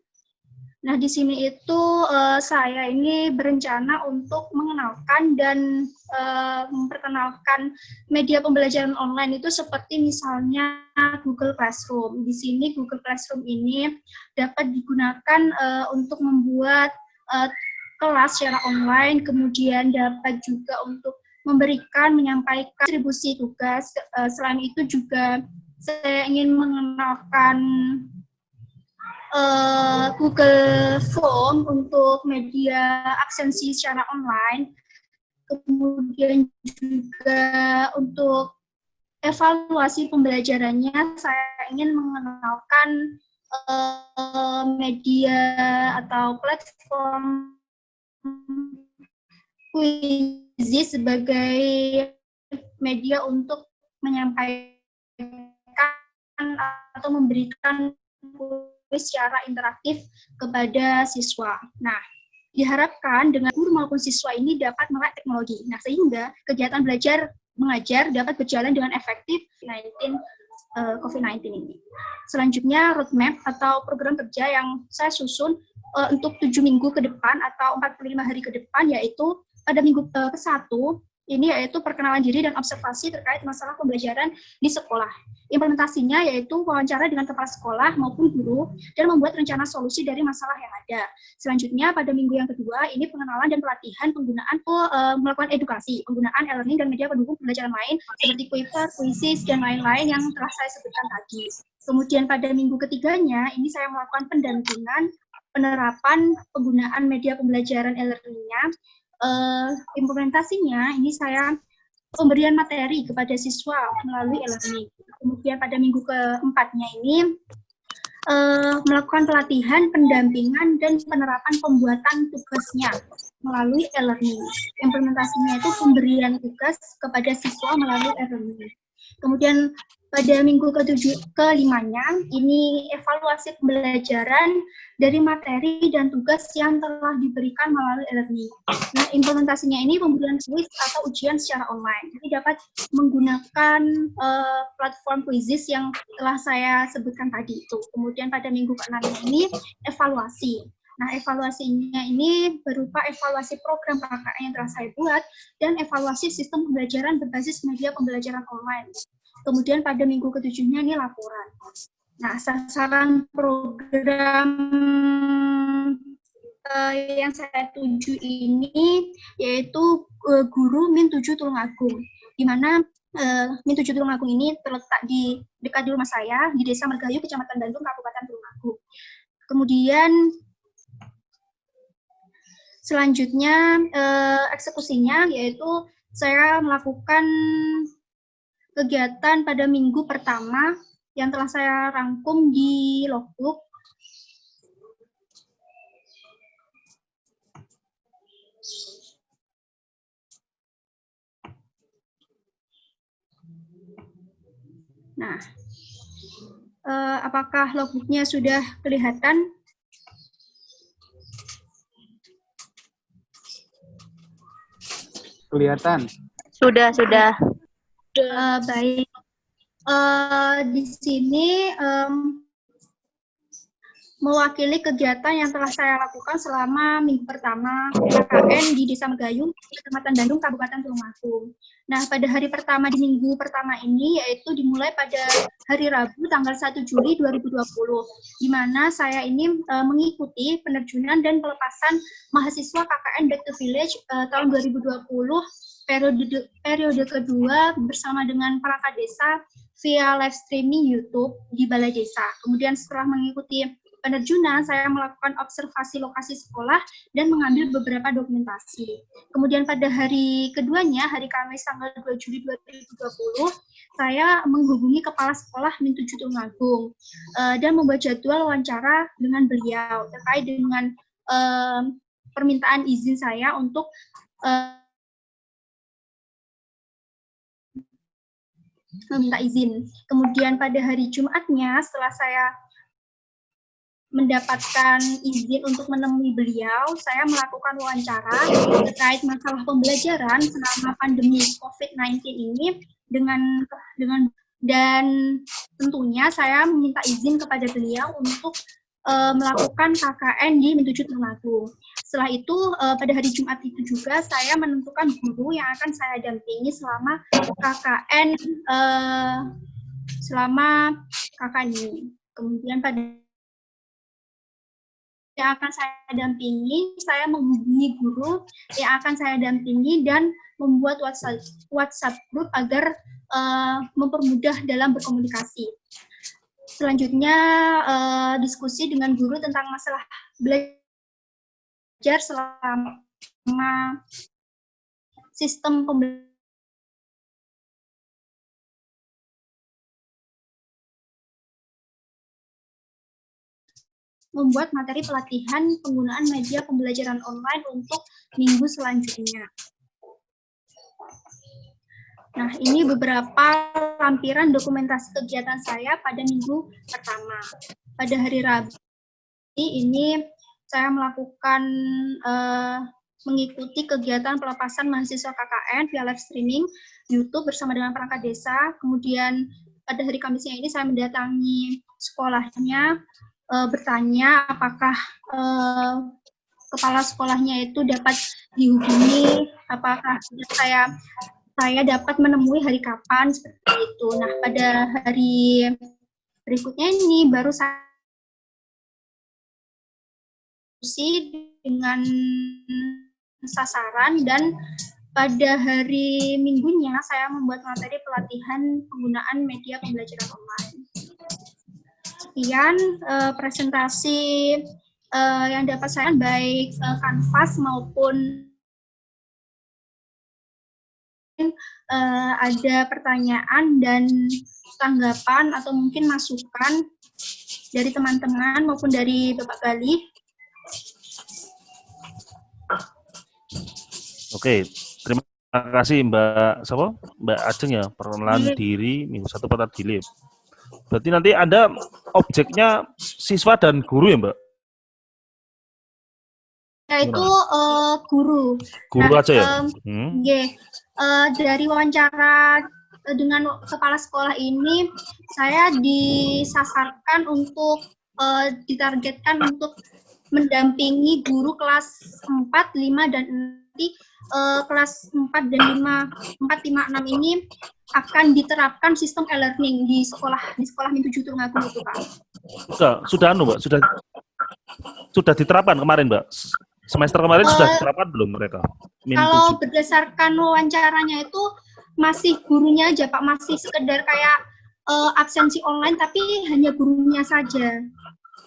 Nah, di sini itu saya ini berencana untuk mengenalkan dan memperkenalkan media pembelajaran online itu seperti misalnya Google Classroom. Di sini Google Classroom ini dapat digunakan untuk membuat kelas secara online, kemudian dapat juga untuk menyampaikan distribusi tugas. Selain itu juga saya ingin mengenalkan Google Form untuk media absensi secara online, kemudian juga untuk evaluasi pembelajarannya saya ingin mengenalkan media atau platform Quizy sebagai media untuk menyampaikan atau memberikan secara interaktif kepada siswa. Nah, diharapkan dengan guru maupun siswa ini dapat melek teknologi. Nah, sehingga kegiatan belajar mengajar dapat berjalan dengan efektif COVID-19 ini. Selanjutnya, roadmap atau program kerja yang saya susun untuk 7 minggu ke depan atau 45 hari ke depan, yaitu pada minggu ke-1, ini yaitu perkenalan diri dan observasi terkait masalah pembelajaran di sekolah. Implementasinya yaitu wawancara dengan kepala sekolah maupun guru dan membuat rencana solusi dari masalah yang ada. Selanjutnya pada minggu yang kedua ini pengenalan dan pelatihan penggunaan melakukan edukasi, penggunaan e-learning dan media pendukung pembelajaran lain seperti Quiver, Quizzes dan lain-lain yang telah saya sebutkan tadi. Kemudian pada minggu ketiganya ini saya melakukan pendampingan penerapan penggunaan media pembelajaran e-learning-nya. Implementasinya ini saya pemberian materi kepada siswa melalui e-learning. Kemudian pada minggu keempatnya ini melakukan pelatihan, pendampingan, dan penerapan pembuatan tugasnya melalui e-learning. Implementasinya itu pemberian tugas kepada siswa melalui e-learning. Kemudian pada minggu ke-5-nya, ini evaluasi pembelajaran dari materi dan tugas yang telah diberikan melalui e-learning. Nah, implementasinya ini pemberian kuis atau ujian secara online. Jadi dapat menggunakan platform Quizzes yang telah saya sebutkan tadi itu. Kemudian pada minggu ke-6 ini evaluasi. Nah, evaluasinya ini berupa evaluasi program KKN yang telah saya buat dan evaluasi sistem pembelajaran berbasis media pembelajaran online. Kemudian pada minggu ke-7-nya ini laporan. Nah, sasaran program yang saya tuju ini yaitu guru Min 7 Tulungagung, di mana Min 7 Tulungagung ini terletak di dekat di rumah saya di Desa Mergahayu, Kecamatan Bandung, Kabupaten Tulungagung. Kemudian selanjutnya eksekusinya yaitu saya melakukan kegiatan pada minggu pertama yang telah saya rangkum di logbook. Nah, apakah logbooknya sudah kelihatan? Kelihatan. Sudah. Baik. Di sini mewakili kegiatan yang telah saya lakukan selama minggu pertama KKN di Desa Mergahayu, Kecamatan Bandung, Kabupaten Tulungagung. Nah, pada hari pertama di minggu pertama ini yaitu dimulai pada hari Rabu tanggal 1 Juli 2020, di mana saya ini mengikuti penerjunan dan pelepasan mahasiswa KKN Back to Village tahun 2020 periode kedua bersama dengan perangkat desa via live streaming YouTube di Balai Desa. Kemudian setelah mengikuti penerjunan, saya melakukan observasi lokasi sekolah dan mengambil beberapa dokumentasi. Kemudian pada hari keduanya, hari Kamis tanggal 2 Juli 2020, saya menghubungi Kepala Sekolah Min 7 Tulungagung dan membuat jadwal wawancara dengan beliau terkait dengan permintaan izin saya untuk meminta izin. Kemudian pada hari Jumatnya, setelah saya mendapatkan izin untuk menemui beliau, saya melakukan wawancara terkait masalah pembelajaran selama pandemi COVID-19 ini dan tentunya saya meminta izin kepada beliau untuk melakukan KKN di Min 7 Tulungagung. Setelah itu pada hari Jumat itu juga saya menentukan guru yang akan saya dampingi selama KKN ini. Kemudian pada yang akan saya dampingi, saya menghubungi guru yang akan saya dampingi dan membuat WhatsApp group agar mempermudah dalam berkomunikasi. Selanjutnya diskusi dengan guru tentang masalah belajar selama sistem pembelajaran membuat materi pelatihan penggunaan media pembelajaran online untuk minggu selanjutnya. Nah, ini beberapa lampiran dokumentasi kegiatan saya pada minggu pertama. Pada hari Rabu ini saya melakukan mengikuti kegiatan pelepasan mahasiswa KKN via live streaming YouTube bersama dengan perangkat desa. Kemudian pada hari Kamisnya ini saya mendatangi sekolahnya, bertanya apakah kepala sekolahnya itu dapat dihubungi, apakah saya dapat menemui hari kapan, seperti itu. Nah, pada hari berikutnya ini baru saya dengan sasaran, dan pada hari Minggunya saya membuat materi pelatihan penggunaan media pembelajaran online. Sekian presentasi yang dapat saya baik kanvas maupun ada pertanyaan dan tanggapan atau mungkin masukan dari teman-teman maupun dari Bapak Galih. Oke, terima kasih Mbak Ajeng ya, perkenalan diri minggu 1 Kota Dilip. Berarti nanti Anda objeknya siswa dan guru ya, Mbak? Yaitu guru. Guru aja ya? Dari wawancara dengan kepala sekolah ini, saya disasarkan untuk ditargetkan untuk mendampingi guru kelas 4, 5, dan nanti kelas 4 dan 5, 4, 5, 6 ini akan diterapkan sistem e-learning di sekolah Min 7 Tulungagung itu, Pak. Sudah Mbak, sudah sudah diterapkan kemarin, Mbak? Semester kemarin sudah Eh, diterapkan belum mereka? Min Kalau 7. berdasarkan wawancaranya itu masih gurunya aja Pak, masih sekedar kayak absensi online tapi hanya gurunya saja.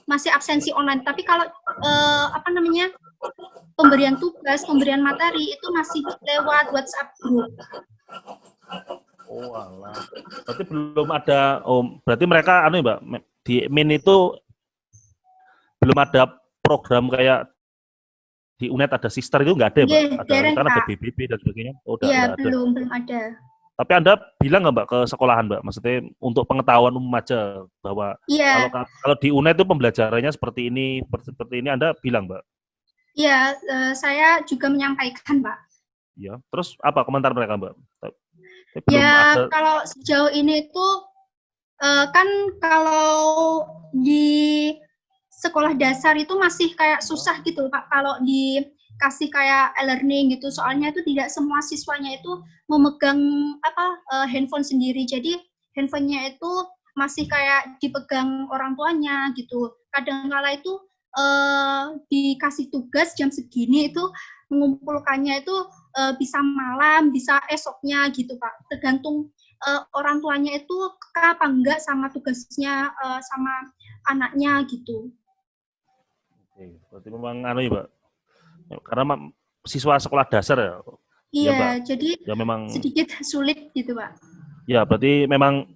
Masih absensi online. Tapi kalau pemberian tugas, pemberian materi itu masih lewat WhatsApp group. Oh, alah. Berarti belum ada, berarti mereka Mbak, di Min itu belum ada program kayak di UNED ada sister itu nggak ada, Mbak? Nggih, Ada dereng, kan ada Pak. BBB dan sebagainya. Oh, Iya, nggak ada. belum ada. Tapi Anda bilang nggak, Mbak, ke sekolahan, Mbak? Maksudnya untuk pengetahuan umum aja bahwa Iya, kalau di UNED itu pembelajarannya seperti ini Anda bilang, Mbak? iya, saya juga menyampaikan, Pak. Ya. Terus apa komentar mereka, Mbak? Belum Ya, ada. kalau sejauh ini itu kan kalau di sekolah dasar itu masih kayak susah gitu, Pak. Kalau dikasih kayak e-learning gitu, soalnya itu tidak semua siswanya itu memegang handphone sendiri. Jadi handphonenya itu masih kayak dipegang orang tuanya gitu. Kadang-kala itu dikasih tugas jam segini itu mengumpulkannya itu bisa malam, bisa esoknya gitu, Pak. Tergantung orang tuanya itu peka apa enggak sama tugasnya sama anaknya gitu. Oke, berarti memang ya, Mbak. Karena siswa sekolah dasar ya. Iya, Mbak. jadi Ya memang sedikit sulit gitu, Pak. ya berarti memang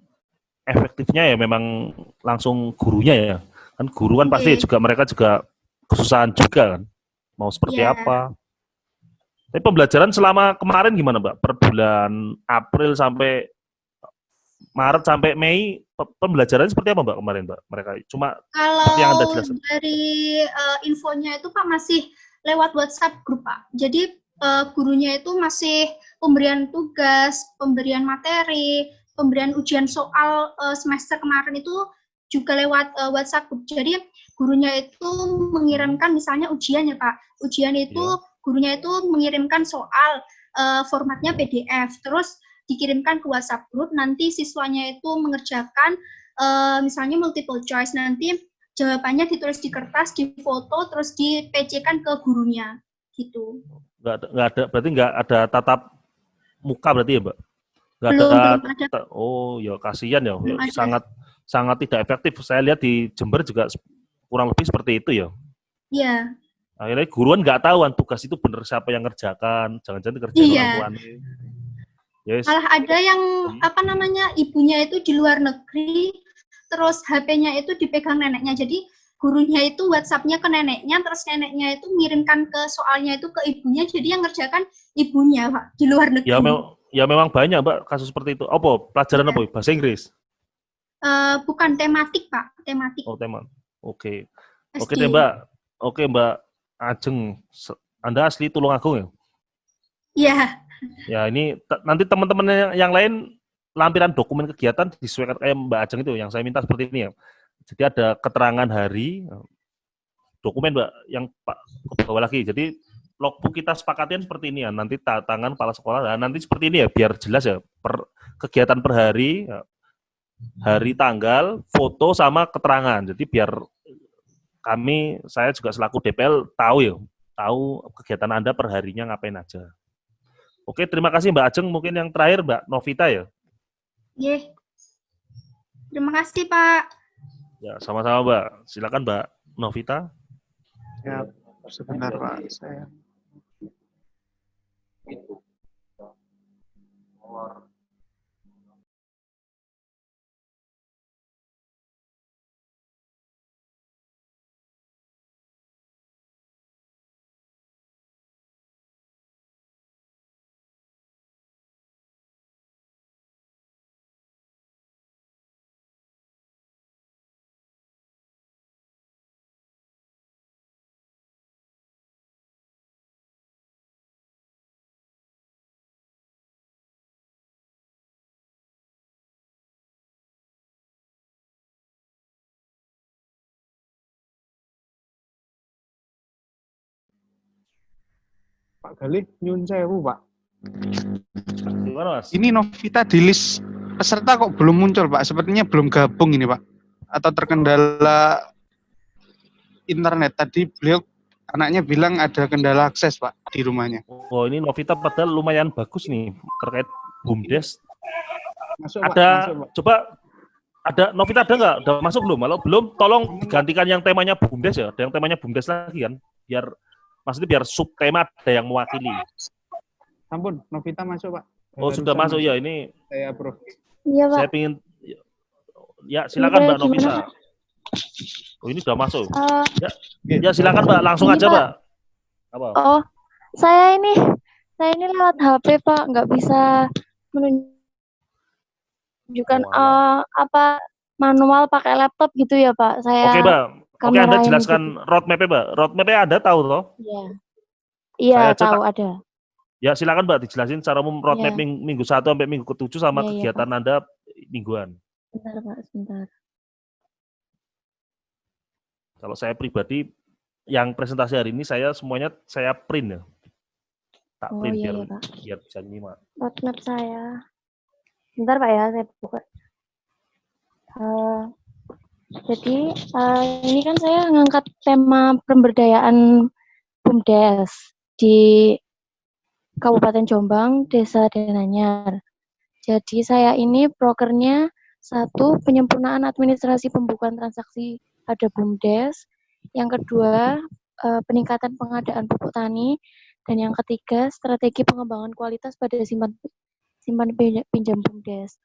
efektifnya ya memang langsung gurunya ya. Kan guru kan pasti juga mereka juga kesusahan juga kan. Mau seperti apa. Tapi pembelajaran selama kemarin gimana, Mbak? Per bulan April sampai Maret sampai Mei pembelajaran seperti apa, Mbak, kemarin, Mbak? Mereka cuma yang Anda Kalau jelaskan. dari infonya itu, Pak, masih lewat WhatsApp grup, Pak. Jadi gurunya itu masih pemberian tugas, pemberian materi, pemberian ujian soal semester kemarin itu juga lewat WhatsApp group. Jadi gurunya itu mengirimkan misalnya ujian ya, Pak. Ujian itu gurunya itu mengirimkan soal formatnya PDF, terus dikirimkan ke WhatsApp group, nanti siswanya itu mengerjakan misalnya multiple choice, nanti jawabannya ditulis di kertas, difoto, terus di-PC-kan ke gurunya, gitu. Nggak ada, berarti nggak ada tatap muka berarti ya, Mbak? Nggak belum ada. Oh, ya kasihan ya, Belum sangat tidak efektif. Saya lihat di Jember juga kurang lebih seperti itu ya. Iya. Akhirnya guruan nggak tahu tugas itu bener siapa yang ngerjakan, jangan-jangan dikerjain orang tuanya. Yes. Malah ada yang ibunya itu di luar negeri, terus HP-nya itu dipegang neneknya. Jadi gurunya itu WhatsApp-nya ke neneknya, terus neneknya itu ngirimkan ke soalnya itu ke ibunya. Jadi yang ngerjakan ibunya, Pak, di luar negeri. Ya memang banyak, Mbak, kasus seperti itu. Apa pelajaran apa? Bahasa Inggris? Bukan tematik, Pak, tematik. Oh, tema. Oke. Oke deh, Mbak. Oke, Mbak Ajeng, Anda asli Tulungagung ya? Iya. Ya, ini nanti teman-teman yang lain lampiran dokumen kegiatan disesuaikan kayak Mbak Ajeng itu yang saya minta seperti ini ya. Jadi ada keterangan hari, dokumen, Mbak, yang Pak ke bawah lagi. Jadi logbook kita sepakatin seperti ini ya. Nanti tangan kepala sekolah. Nah, nanti seperti ini ya, biar jelas ya. Kegiatan per hari, hari, tanggal, foto sama keterangan. Jadi biar saya juga selaku DPL tahu kegiatan Anda per harinya ngapain aja. Oke, terima kasih Mbak Ajeng. Mungkin yang terakhir Mbak Novita ya. Iya. Terima kasih, Pak. Ya, sama-sama Mbak. Silakan Mbak Novita. Ya, sebentar Pak. Saya Pak Galih, nyun sewu, Pak. Gimana, Mas? Ini Novita di list peserta kok belum muncul, Pak? Sepertinya belum gabung ini, Pak. Atau terkendala internet. Tadi beliau anaknya bilang ada kendala akses Pak di rumahnya. Oh, ini Novita padahal lumayan bagus nih terkait BUMDes. Masuk Pak, Ada, masuk Pak. coba ada Novita ada nggak? Udah masuk belum? Kalau belum, tolong digantikan yang temanya BUMDes ya. Ada yang temanya BUMDes lagi kan? Maksudnya biar subtema ada yang mewakili. Ampun, Novita masuk Pak. Oh, sudah masuk ya ini. Saya approve. Iya, Pak. Saya pingin, ya silakan Mbak Novita. Oh, ini sudah masuk. Ya silakan Mbak, langsung Ini, aja Pak. Mbak. Apa? Oh, saya ini lewat HP, Pak, nggak bisa menunjukkan manual pakai laptop gitu ya, Pak. Saya Oke, Mbak. Oke, Anda kamerain jelaskan gitu. roadmap-nya, Mbak. Roadmap-nya Anda tahu toh? Iya. Iya, Saya aja tahu ada. Ya, silakan Mbak dijelasin secara umum roadmap Iya. minggu 1 sampai minggu ke-7 sama Iya, kegiatan Pak. Anda mingguan. Sebentar, Pak, sebentar. Kalau saya pribadi yang presentasi hari ini semuanya saya print ya. Tak Oh, print iya, Pak. biar bisa nyimak. Roadmap saya. Bentar, Pak ya, saya buka. Jadi ini kan saya ngangkat tema pemberdayaan BUMDes di Kabupaten Jombang, Desa Denanyar. Jadi saya ini prokernya 1, penyempurnaan administrasi pembukuan transaksi pada BUMDes. Yang kedua, peningkatan pengadaan pupuk tani. Dan yang ketiga, strategi pengembangan kualitas pada simpan pinjam BUMDes.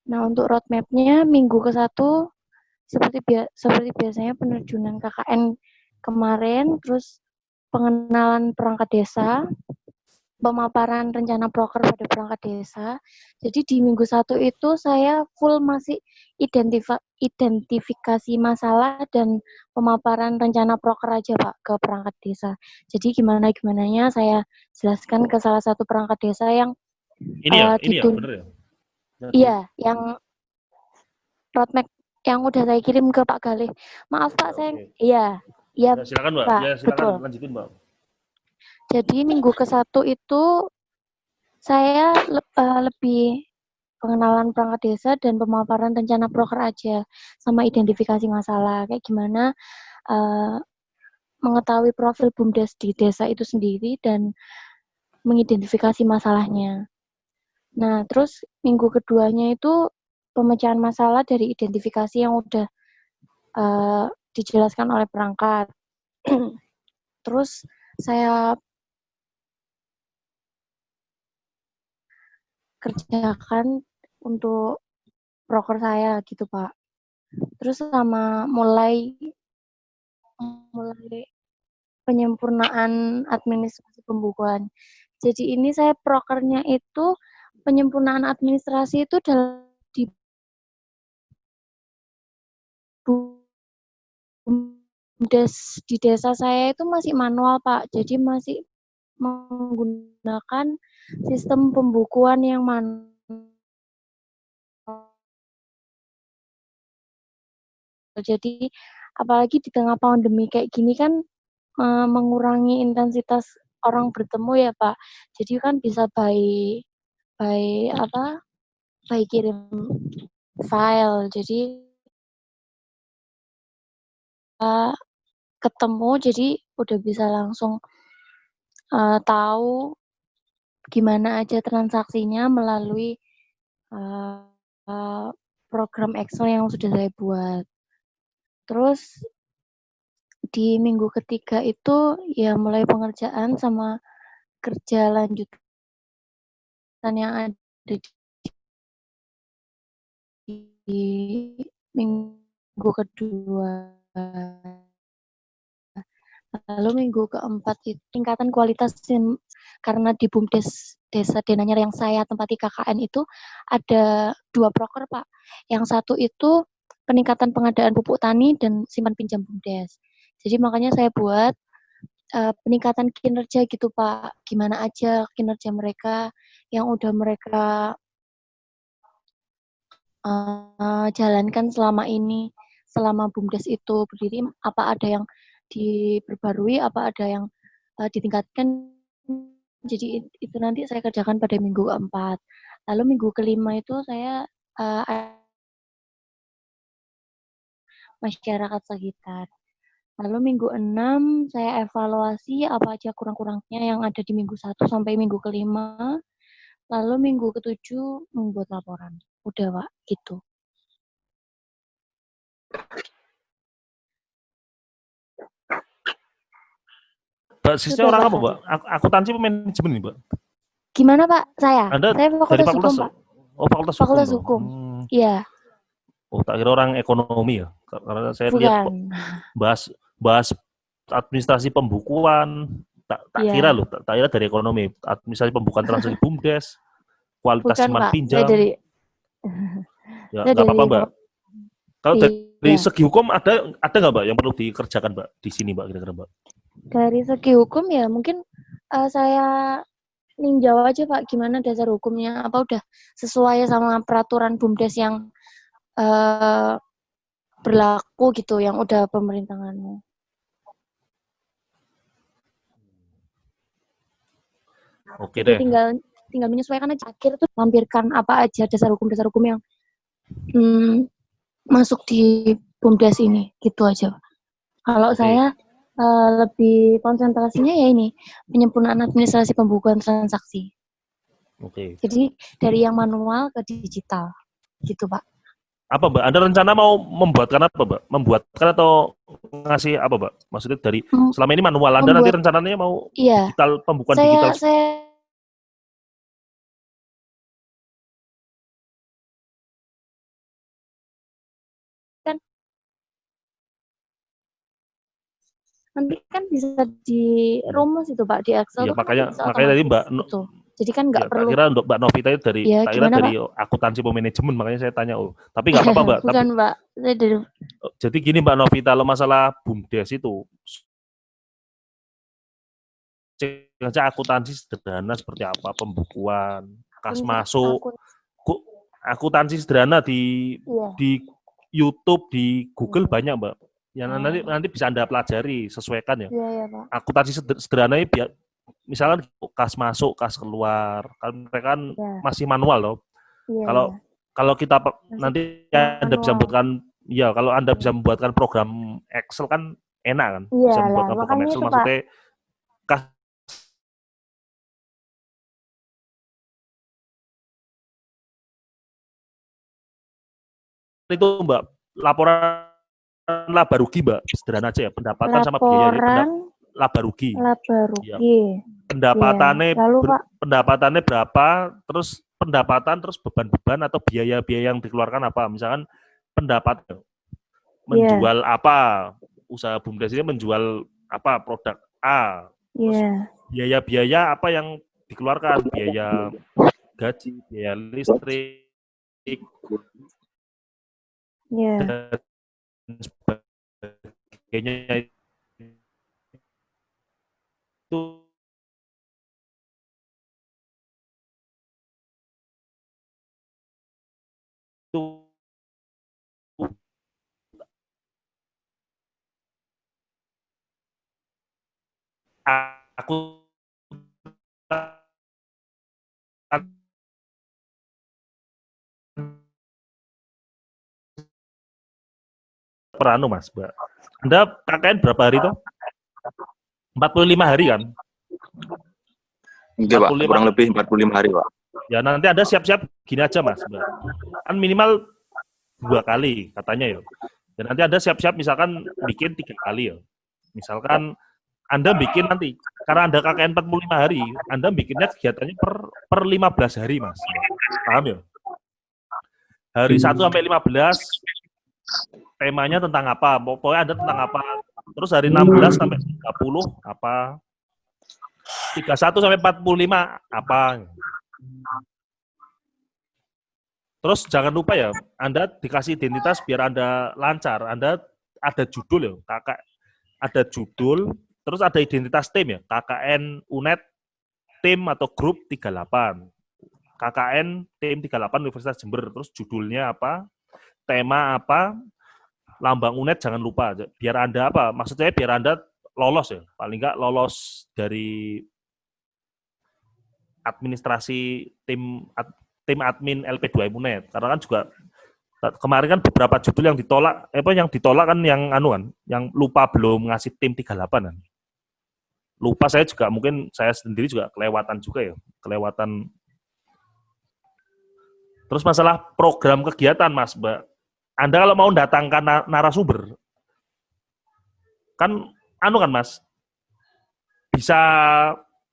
Nah, untuk roadmap-nya minggu ke-1 seperti biasanya penerjunan KKN kemarin, terus pengenalan perangkat desa, pemaparan rencana proker pada perangkat desa. Jadi di minggu 1 itu saya full masih identifikasi masalah dan pemaparan rencana proker aja Pak ke perangkat desa. Jadi gimananya saya jelaskan ke salah satu perangkat desa yang ini ya, bener ya? Iya, yang roadmap yang udah saya kirim ke Pak Galih. Maaf Pak, saya iya, Ya, silakan Mbak. Pak, Ya, silakan betul. lanjutin Mbak. Jadi minggu ke-1 itu saya lebih pengenalan perangkat desa dan pemaparan rencana proker aja, sama identifikasi masalah kayak gimana mengetahui profil BUMDes di desa itu sendiri dan mengidentifikasi masalahnya. Nah, terus minggu keduanya itu pemecahan masalah dari identifikasi yang udah dijelaskan oleh perangkat. Terus saya kerjakan untuk proker saya gitu Pak. Terus sama mulai penyempurnaan administrasi pembukuan. Jadi ini saya prokernya itu penyempurnaan administrasi itu dalam di BUMDes di desa saya itu masih manual Pak. Jadi masih menggunakan sistem pembukuan yang manual. Jadi apalagi di tengah pandemi kayak gini kan mengurangi intensitas orang bertemu ya Pak. Jadi kan bisa by kirim file. Jadi ketemu jadi udah bisa langsung tahu gimana aja transaksinya melalui program Excel yang sudah saya buat. Terus di minggu ketiga itu ya mulai pengerjaan sama kerja lanjutan yang ada di minggu kedua. Lalu minggu keempat itu tingkatan kualitas karena di BUMDes Desa Denanyar yang saya tempati KKN itu ada 2 proker Pak. Yang satu itu peningkatan pengadaan pupuk tani dan simpan pinjam BUMDes. Jadi makanya saya buat peningkatan kinerja gitu Pak. Gimana aja kinerja mereka yang udah mereka jalankan selama ini, selama BUMDes itu berdiri, apa ada yang diperbarui, apa ada yang ditingkatkan. Jadi itu nanti saya kerjakan pada minggu keempat. Lalu minggu kelima itu saya masyarakat sekitar. Lalu minggu 6 saya evaluasi apa aja kurang-kurangnya yang ada di minggu 1 sampai minggu ke-5. Lalu minggu ke-7 membuat laporan. Udah, Pak, gitu. Basisnya Sudah, orang Pak. apa, Mbak? Akuntansi apa manajemen nih, Mbak? Gimana, Pak? Saya Anda dari fakultas fakultas, hukum, Pak. oh fakultas Fakultas hukum. hukum. Iya. Oh, tak kira orang ekonomi ya. Karena saya lihat Bukan. bahas administrasi pembukuan. Tak Iya. kira loh, tak kira dari ekonomi. Administrasi pembukuan transaksi BUMDes, kualitas Bukan, simpan Pak. Saya pinjam. dari Ya, saya nggak apa-apa, dari Mbak. Kalau dari iya. segi hukum ada nggak, Mbak, yang perlu dikerjakan, Mbak, di sini, Mbak, kira-kira, Mbak? Dari segi hukum ya mungkin saya ninjau aja, Pak, gimana dasar hukumnya, apa udah sesuai sama peraturan BUMDes yang berlaku gitu, yang udah pemerintahannya. Oke Jadi deh. tinggal menyesuaikan aja. Akhir tuh lampirkan apa aja dasar hukum yang masuk di BUMDes ini, gitu aja. Kalau Oke. saya lebih konsentrasinya ya ini, penyempurnaan administrasi pembukuan transaksi. Oke. Jadi dari yang manual ke digital, gitu, Pak. Apa, Mbak? Anda rencana mau membuatkan apa, Mbak? Membuatkan atau ngasih apa, Mbak? Maksudnya dari selama ini manual, Anda nanti rencananya mau digital, pembukuan digital? Saya kan nanti kan bisa di rumus itu, Pak, di Excel. Iya, makanya tadi Mbak gitu. Jadi kan nggak perlu. Tak kira untuk Mbak Novita itu dari ya, tak kira gimana, dari Pak? akuntansi manajemen, makanya saya tanya. Tapi nggak apa-apa, Mbak. Bukan, Mbak. Saya dari jadi gini, Mbak Novita, kalau masalah BUMDes itu aja akuntansi sederhana seperti apa, pembukuan, kas masuk, akuntansi sederhana di YouTube, di Google banyak, Mbak. Yang nanti bisa Anda pelajari, sesuaikan ya. Iya, Pak. Akuntansi sederhana ini biar misalkan kas masuk, kas keluar, kan mereka kan masih manual loh. Kalau kita nanti Anda bisa membuatkan, ya kalau Anda bisa membuatkan program Excel kan enak kan, bisa membuatkan program Excel, maksudnya kas itu, Mbak, laporan laba rugi, Mbak, sederhana aja ya, pendapatan sama biaya laba rugi. Ya. Pendapatannya berapa, terus pendapatan, terus beban-beban atau biaya-biaya yang dikeluarkan apa. Misalkan pendapat menjual apa, usaha BUMDes ini menjual apa, produk A. Terus biaya-biaya apa yang dikeluarkan, biaya gaji, biaya listrik, dan sebagainya itu aku peranu, Mas, Mbak. Anda KKN berapa hari tuh? 45 hari kan? Enggak, Pak. Kurang lebih 45 hari, Pak. Ya, nanti Anda siap-siap gini aja, Mas, Mbak. Kan minimal 2 kali katanya ya. Dan nanti Anda siap-siap misalkan bikin 3 kali ya. Misalkan Anda bikin nanti, karena Anda KKN 45 hari, Anda bikinnya kegiatannya per 15 hari, Mas. Paham ya? Hari 1 sampai 15, temanya tentang apa? Pokoknya Anda tentang apa? Terus hari 16 sampai 30 apa? 31 sampai 45 apa? Terus jangan lupa ya, Anda dikasih identitas biar Anda lancar. Anda ada judul ya, kakak ada judul, terus ada identitas tim ya, KKN UNED tim atau grup 38. KKN tim 38 Universitas Jember, terus judulnya apa? Tema apa? Lambang UNED jangan lupa. Biar Anda apa? Maksudnya biar Anda lolos ya. Paling enggak lolos dari administrasi tim admin LP2M UNED. Karena kan juga Kemarin kan beberapa judul yang ditolak, yang ditolak kan yang yang lupa belum ngasih tim 38 kan. Lupa saya juga, mungkin saya sendiri juga kelewatan juga ya, kelewatan. Terus masalah program kegiatan Mas, Mbak. Anda kalau mau datangkan narasumber, kan kan Mas, bisa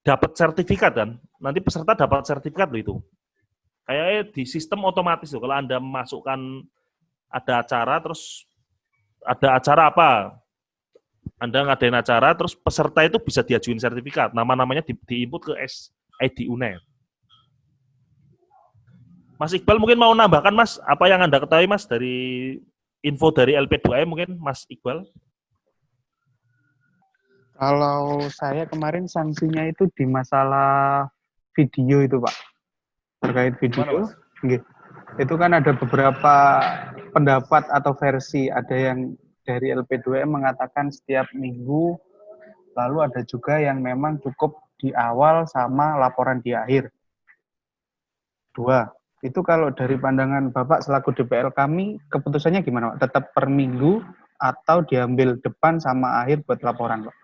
dapat sertifikat kan, nanti peserta dapat sertifikat loh itu. Kayaknya di sistem otomatis tuh, kalau Anda memasukkan ada acara, terus ada acara apa, Anda ngadain acara, terus peserta itu bisa diajuin sertifikat, nama-namanya di-input ke ID UNED. Mas Iqbal mungkin mau nambahkan Mas, apa yang Anda ketahui Mas dari info dari LP2M mungkin Mas Iqbal? Kalau saya kemarin sanksinya itu di masalah video itu Pak. Terkait video, itu kan ada beberapa pendapat atau versi, ada yang dari LP2M mengatakan setiap minggu, lalu ada juga yang memang cukup di awal sama laporan di akhir. Dua, itu kalau dari pandangan Bapak selaku DPL kami, keputusannya gimana Pak? Tetap per minggu atau diambil depan sama akhir buat laporan Pak?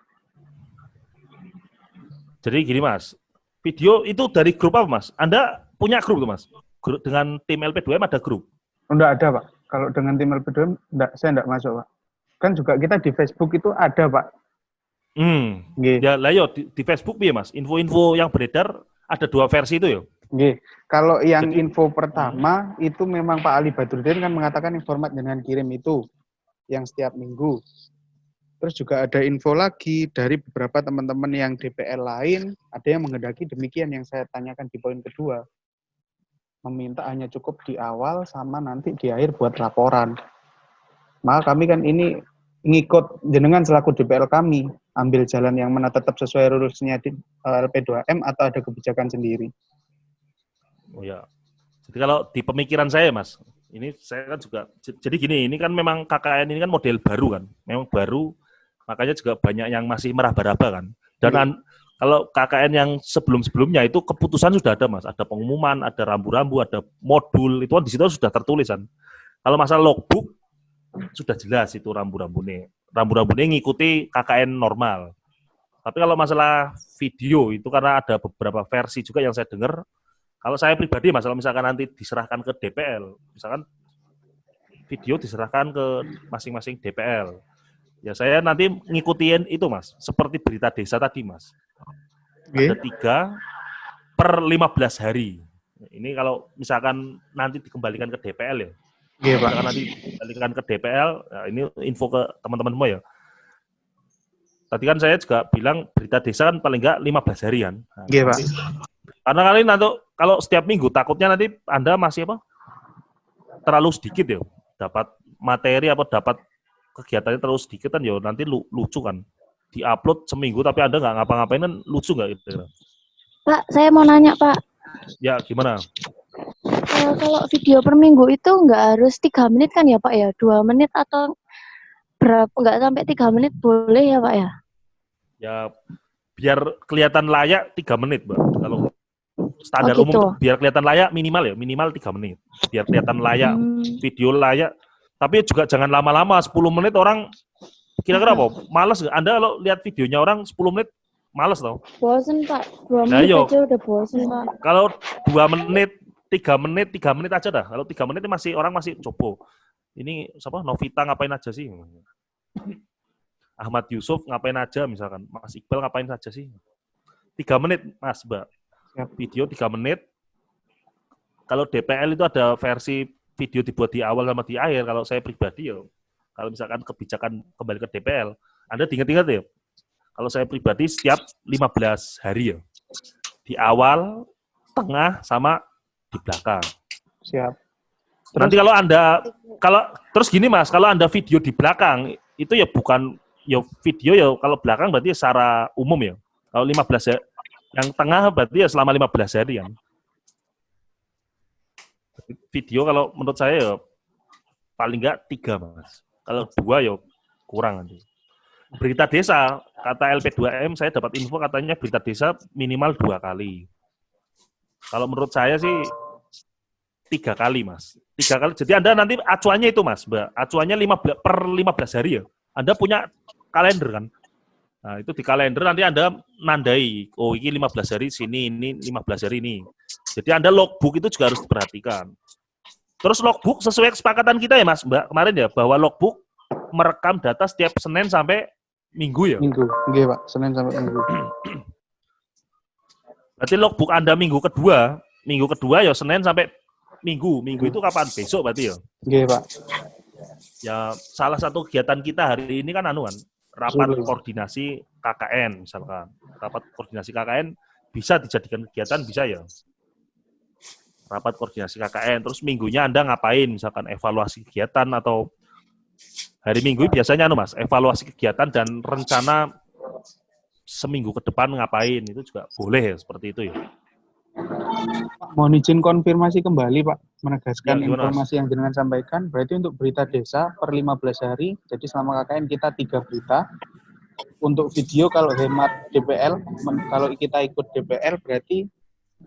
Jadi gini Mas, video itu dari grup apa Mas? Anda punya grup tuh Mas? Grup dengan tim LP2M ada grup? Enggak ada Pak. Kalau dengan tim LP2M saya enggak masuk Pak. Kan juga kita di Facebook itu ada Pak. Ya lah yo di Facebook ya Mas. Info-info yang beredar ada dua versi itu ya. Kalau yang info pertama itu memang Pak Ali Badrudin kan mengatakan format dengan kirim itu yang setiap minggu. Terus juga ada info lagi dari beberapa teman-teman yang DPL lain, ada yang menghendaki demikian yang saya tanyakan di poin kedua. Meminta hanya cukup di awal sama nanti di akhir buat laporan. Maka kami kan ini ngikut jenengan selaku DPL kami, ambil jalan yang mana tetap sesuai rulusnya di LP2M atau ada kebijakan sendiri. Oh ya. Jadi kalau di pemikiran saya Mas, ini saya kan juga, jadi gini, ini kan memang KKN ini kan model baru kan, memang baru, makanya juga banyak yang masih meraba-raba kan. Dan kalau KKN yang sebelum-sebelumnya itu keputusan sudah ada Mas, ada pengumuman, ada rambu-rambu, ada modul, itu kan di situ sudah tertulis kan. Kalau masalah logbook, sudah jelas itu rambu-rambunya. Rambu-rambunya ngikuti KKN normal. Tapi kalau masalah video, itu karena ada beberapa versi juga yang saya dengar, kalau saya pribadi Mas, kalau misalkan nanti diserahkan ke DPL, misalkan video diserahkan ke masing-masing DPL, ya saya nanti ngikutin itu Mas, seperti berita desa tadi Mas. Ada 3 per 15 hari. Ini kalau misalkan nanti dikembalikan ke DPL ya. Misalkan nanti dikembalikan ke DPL, nah ini info ke teman-teman semua ya. Tadi kan saya juga bilang berita desa kan paling enggak 15 harian. Nah, Pak. Karena kali nanti kalau setiap minggu takutnya nanti Anda masih terlalu sedikit ya, dapat materi apa dapat kegiatannya terlalu sedikit kan ya nanti lucu kan. Di-upload seminggu tapi Anda nggak ngapa-ngapain kan lucu nggak gitu. Pak, saya mau nanya Pak. Ya gimana? Kalau video per minggu itu nggak harus 3 menit kan ya Pak ya? 2 menit atau berapa, nggak sampai 3 menit boleh ya Pak ya? Ya biar kelihatan layak 3 menit Mbak. Kalau standar gitu. umum biar kelihatan layak minimal 3 menit. Biar kelihatan layak, video layak. Tapi juga jangan lama-lama, 10 menit orang kira-kira apa? Males nggak? Anda kalau lihat videonya orang 10 menit males tau? Bosen Pak, 2 menit aja udah bosen Pak. Kalau 2 menit, 3 menit aja dah. Kalau 3 menit orang masih coba. Ini siapa? Novita ngapain aja sih? Ahmad Yusuf ngapain aja misalkan. Mas Iqbal ngapain aja sih? 3 menit Mas Mbak. Video 3 menit. Kalau DPL itu ada versi video dibuat di awal sama di akhir. Kalau saya pribadi ya, kalau misalkan kebijakan kembali ke DPL, Anda ingat-ingat ya. Kalau saya pribadi setiap 15 hari ya. Di awal, tengah, sama di belakang. Siap. Terus? Nanti terus gini Mas, kalau Anda video di belakang, itu ya bukan, ya video ya, kalau belakang berarti secara umum ya. Kalau 15 ya, yang tengah berarti ya selama 15 hari kan. Video kalau menurut saya ya, paling enggak 3 Mas. Kalau 2 ya kurang nanti. Berita desa, kata LP2M, saya dapat info katanya berita desa minimal 2 kali. Kalau menurut saya sih 3 kali, Mas. 3 kali. Jadi Anda nanti acuannya itu, Mas, Mbak. Acuannya 15 hari ya. Anda punya kalender kan? Nah, itu di kalender nanti Anda nandai, oh ini 15 hari sini, ini 15 hari ini. Jadi Anda logbook itu juga harus diperhatikan. Terus logbook sesuai kesepakatan kita ya, Mas, Mbak, kemarin ya, bahwa logbook merekam data setiap Senin sampai Minggu ya? Minggu, nggih Pak, Senin sampai Minggu. Berarti logbook Anda minggu kedua ya Senin sampai Minggu. Minggu itu kapan? Besok berarti ya? Nggih Pak. Ya, salah satu kegiatan kita hari ini kan rapat koordinasi KKN misalkan. Rapat koordinasi KKN bisa dijadikan kegiatan, bisa ya. Rapat koordinasi KKN, terus minggunya Anda ngapain? Misalkan evaluasi kegiatan atau hari Minggu biasanya Mas, evaluasi kegiatan dan rencana seminggu ke depan ngapain, itu juga boleh ya, seperti itu ya. Pak, mohon izin konfirmasi kembali Pak, menegaskan Ya, gimana, informasi yang jenengan sampaikan, berarti untuk berita desa per 15 hari, jadi selama KKN kita 3 berita. Untuk video kalau hemat DPL, kalau kita ikut DPL berarti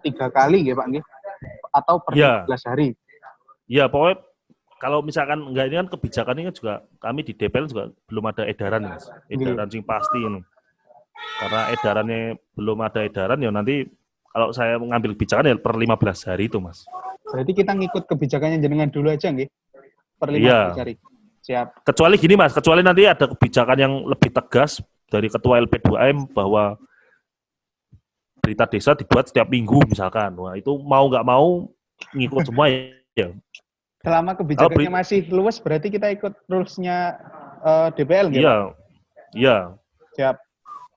3 kali ya Pak, nggih? Atau per 15 hari. Iya, pokoknya kalau misalkan enggak, ini kan kebijakan ini juga kami di DPL juga belum ada edaran, Mas. Edaran sing pasti ini. Karena edarannya belum ada edaran ya nanti kalau saya mengambil kebijakan ya per 15 hari itu, Mas. Berarti kita ngikut kebijakannya jenengan dulu aja nggih? Per 15 hari. Siap. Kecuali gini, Mas, kecuali nanti ada kebijakan yang lebih tegas dari Ketua LP2M bahwa berita desa dibuat setiap minggu misalkan. Wah, itu mau nggak mau ngikut semua ya. Selama kebijakannya masih luas, berarti kita ikut rules-nya DPL gitu? Iya. Siap.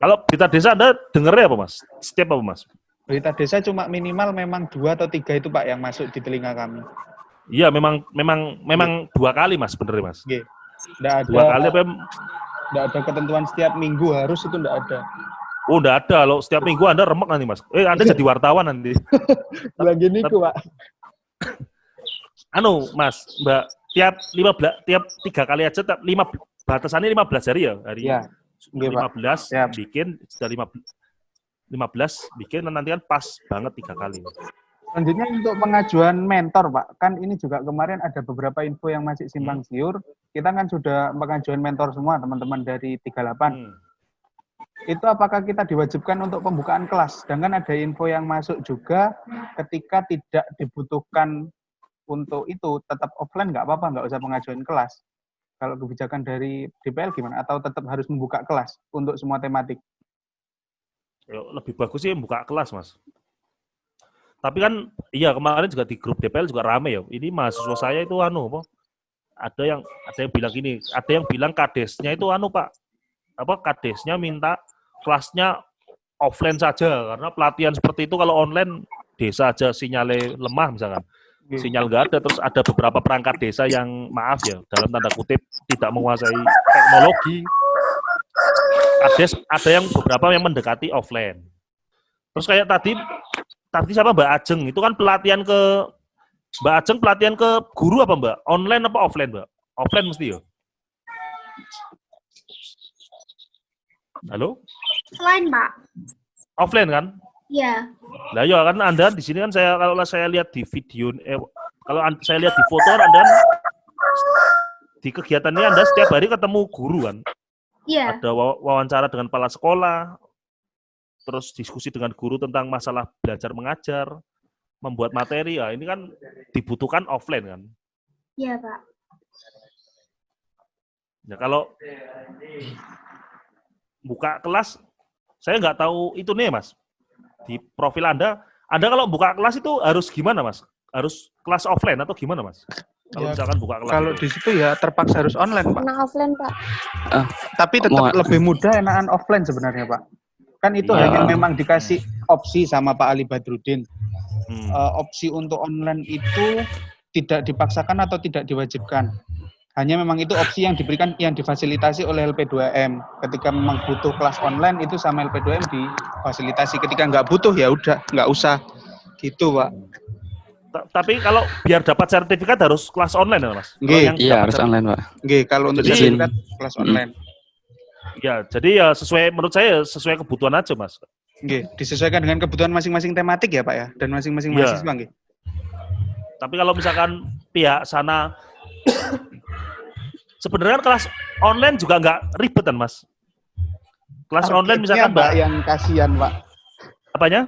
Kalau berita desa Anda dengernya apa, Mas? Setiap apa, Mas? Berita desa cuma minimal memang 2 atau 3 itu Pak yang masuk di telinga kami. Iya, memang 2 kali, Mas, bener ya, Mas? Oke. Nggak ada 2 kali apa? Nggak ada ketentuan setiap minggu harus, itu nggak ada. Oh, nggak ada. Kalau setiap minggu Anda remek nanti, Mas. Anda jadi wartawan nanti. Lagi niku, Pak. Mas, Mbak, tiap 3 kali aja, batasannya 15 hari ya? Hari ya. 15 bikin, sudah 15 bikin, nanti kan pas banget 3 kali. Selanjutnya untuk pengajuan mentor, Pak. Kan ini juga kemarin ada beberapa info yang masih simpang siur. Kita kan sudah pengajuan mentor semua, teman-teman dari 38. Itu apakah kita diwajibkan untuk pembukaan kelas? Sedangkan ada info yang masuk juga ketika tidak dibutuhkan untuk itu, tetap offline nggak apa-apa, nggak usah pengajuan kelas. Kalau kebijakan dari DPL gimana? Atau tetap harus membuka kelas untuk semua tematik? Lebih bagus sih membuka kelas, Mas. Tapi kan, iya kemarin juga di grup DPL juga rame ya. Ini mahasiswa saya itu ada yang bilang gini, ada yang bilang kadesnya itu Pak. Kadesnya minta kelasnya offline saja karena pelatihan seperti itu kalau online desa aja sinyalnya lemah misalkan. Sinyal nggak ada, terus ada beberapa perangkat desa yang maaf ya, dalam tanda kutip tidak menguasai teknologi. Kades ada yang beberapa yang mendekati offline. Terus kayak tadi siapa Mbak Ajeng, itu kan pelatihan ke Mbak Ajeng pelatihan ke guru apa Mbak? Online apa offline Mbak? Offline mesti ya? Halo? Offline, Pak. Offline kan? Iya. Lah ya kan Anda di sini kan kalau saya lihat di video kalau saya lihat di foto Anda di kegiatannya Anda setiap hari ketemu guru kan? Iya. Ada wawancara dengan kepala sekolah, terus diskusi dengan guru tentang masalah belajar mengajar, membuat materi, ya ini kan dibutuhkan offline kan? Iya, Pak. Ya kalau buka kelas, saya nggak tahu itu nih Mas. Di profil Anda kalau buka kelas itu harus gimana Mas? Harus kelas offline atau gimana Mas? Kalau misalkan buka kelas. Kalau di situ ya terpaksa harus online Pak. Enak offline Pak. Tapi tetap lebih mudah enakan offline sebenarnya Pak. Kan itu hanya memang dikasih opsi sama Pak Ali Badrudin. Opsi untuk online itu tidak dipaksakan atau tidak diwajibkan. Hanya memang itu opsi yang diberikan, yang difasilitasi oleh LP2M. Ketika memang butuh kelas online itu sama LP2M difasilitasi. Ketika nggak butuh ya udah nggak usah gitu Pak. Tapi kalau biar dapat sertifikat harus kelas online ya Mas? Iya harus online Pak. Kalau untuk sertifikat kelas online. Ya, jadi ya menurut saya sesuai kebutuhan aja Mas. Disesuaikan dengan kebutuhan masing-masing tematik ya Pak ya, dan masing-masing mahasiswa nggih. Tapi kalau misalkan pihak sana sebenarnya kan kelas online juga nggak ribet kan, Mas? Kelas online misalkan Pak yang kasihan, Pak. Apanya?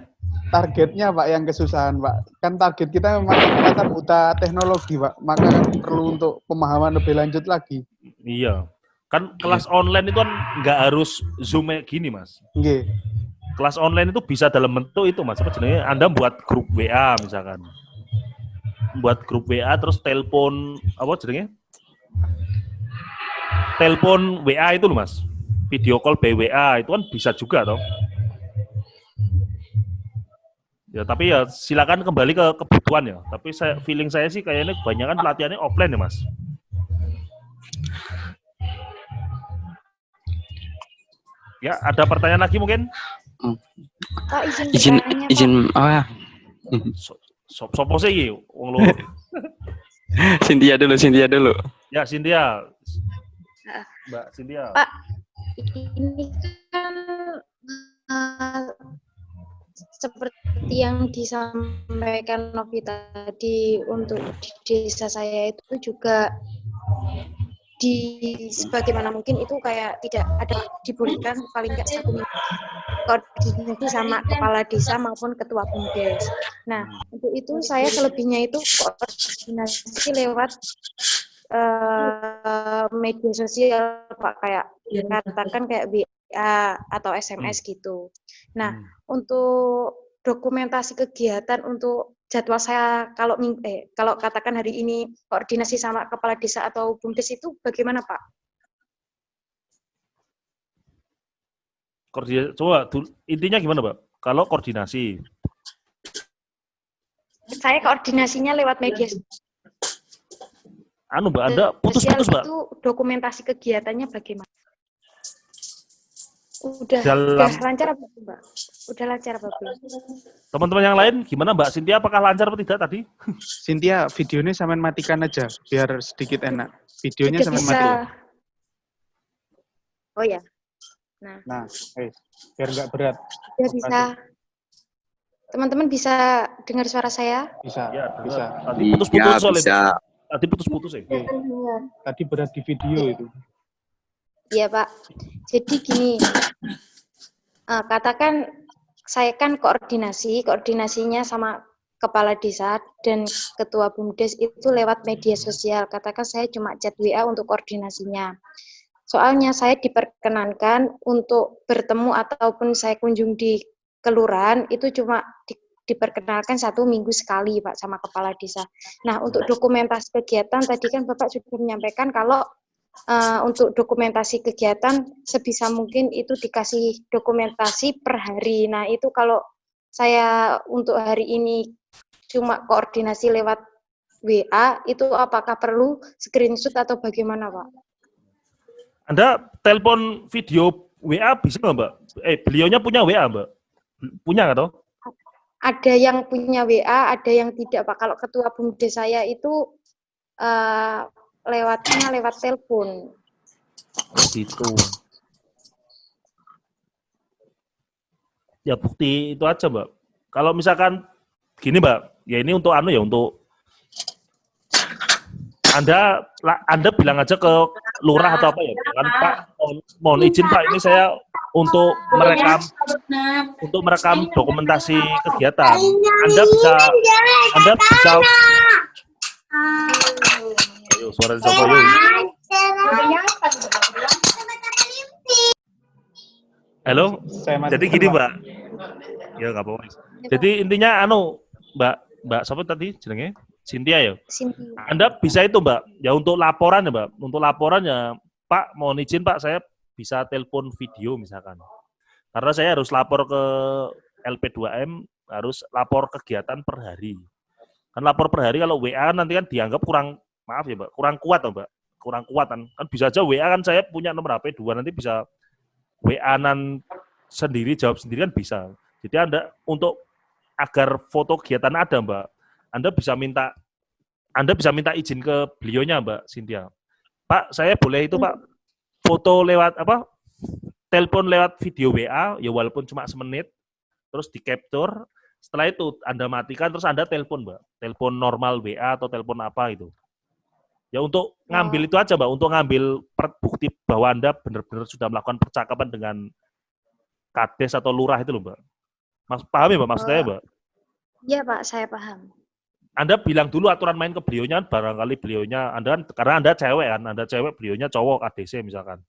Targetnya, Pak, yang kesusahan, Pak. Kan target kita memang ternyata buta teknologi, Pak. Maka perlu untuk pemahaman lebih lanjut lagi. Iya. Kan kelas online itu kan nggak harus Zoom kayak gini, Mas. Nggih. Kelas online itu bisa dalam bentuk itu, Mas. Apa jenenge? Anda buat grup WA misalkan. Buat grup WA terus telepon apa jenenge? Telepon WA itu loh, Mas. Video call BWA itu kan bisa juga toh. Ya, tapi ya silakan kembali ke kebutuhan ya. Tapi feeling saya sih kayaknya kebanyakan pelatihannya offline ya, Mas. Ya, ada pertanyaan lagi mungkin? Pak, izin apa? Sopo sih iki wong loro. Cynthia dulu. Ya, Cynthia. Mbak Cynthia. Pak, ini kan seperti yang disampaikan Novi tadi, untuk di desa saya itu juga sebagaimana mungkin itu kayak tidak ada dibolehkan paling nggak 1 minggu koordinasi sama kepala desa maupun ketua BUMDes. Nah, untuk itu saya selebihnya itu koordinasi lewat media sosial, Pak, kayak katakan kayak WA atau SMS gitu. Nah, untuk dokumentasi kegiatan untuk jadwal saya kalau katakan hari ini koordinasi sama kepala desa atau BUMDes itu bagaimana, Pak? Coba intinya gimana, Pak? Kalau koordinasi. Saya koordinasinya lewat media Mbak, Anda putus-putus, Mbak. Itu dokumentasi kegiatannya bagaimana? Udah lancar apa, Mbak? Udah lancar apa, belum? Teman-teman yang lain gimana, Mbak Cynthia? Apakah lancar atau tidak tadi? Cynthia, videonya sampean matikan aja biar sedikit enak. Videonya sampean matikan. Oh ya. Nah, biar nggak berat. Ya, bisa. Teman-teman bisa dengar suara saya? Bisa. Ya, bisa. Tadi putus-putus Ya, soalnya. bisa. Tadi putus-putus ya. Tadi berat di video itu. Iya, Pak. Jadi gini, katakan saya kan koordinasinya sama kepala desa dan ketua BUMDes itu lewat media sosial. Katakan saya cuma chat WA untuk koordinasinya. Soalnya saya diperkenankan untuk bertemu ataupun saya kunjung di kelurahan itu cuma diperkenalkan 1 minggu sekali, Pak, sama kepala desa. Nah, untuk dokumentasi kegiatan tadi kan Bapak sudah menyampaikan kalau untuk dokumentasi kegiatan sebisa mungkin itu dikasih dokumentasi per hari. Nah, itu kalau saya untuk hari ini cuma koordinasi lewat WA, itu apakah perlu screenshot atau bagaimana, Pak? Anda telepon video WA bisa nggak, Mbak? Beliaunya punya WA, Mbak? Punya nggak, toh? Ada yang punya WA, ada yang tidak, Pak. Kalau ketua BUMDes saya itu lewat telepon. Gitu. Ya bukti itu aja, Mbak. Kalau misalkan gini, Mbak, ya ini untuk untuk Anda bilang aja ke lurah atau apa ya, kan, Pak, mohon izin, Pak, ini saya untuk merekam dokumentasi kegiatan. Anda bisa ayo, suara siapa yuk? Halo, jadi gini, Mbak. Ya nggak apa-apa. Jadi intinya Mbak siapa tadi jenenge? Cynthia ya? Cynthia. Anda bisa itu, Mbak, ya untuk laporan ya, Mbak. Untuk laporan ya, Pak, mohon izin, Pak, saya bisa telepon video misalkan. Karena saya harus lapor ke LP2M, harus lapor kegiatan per hari. Kan lapor per hari kalau WA nanti kan dianggap kurang, maaf ya, Mbak, kurang kuat, Mbak. Kurang kuat kan. Kan bisa aja WA kan saya punya nomor HP 2, nanti bisa WA-nan sendiri, jawab sendiri kan bisa. Jadi Anda untuk agar foto kegiatan ada, Mbak, Anda bisa minta izin ke beliaunya, Mbak Cynthia. Pak, saya boleh itu, Pak, foto lewat telepon lewat video WA, ya walaupun cuma semenit, terus di capture, Setelah itu Anda matikan terus Anda telepon, Mbak. Telepon normal WA atau telepon apa itu. Ya untuk ngambil itu aja, Mbak, untuk ngambil bukti bahwa Anda benar-benar sudah melakukan percakapan dengan kades atau lurah itu loh, Mbak. Paham ya, Mbak, maksudnya, Mbak? Iya, Pak, saya paham. Anda bilang dulu aturan main ke beliaunya, barangkali beliaunya, Anda kan, karena Anda cewek kan, Anda cewek, beliaunya cowok, ADC misalkan.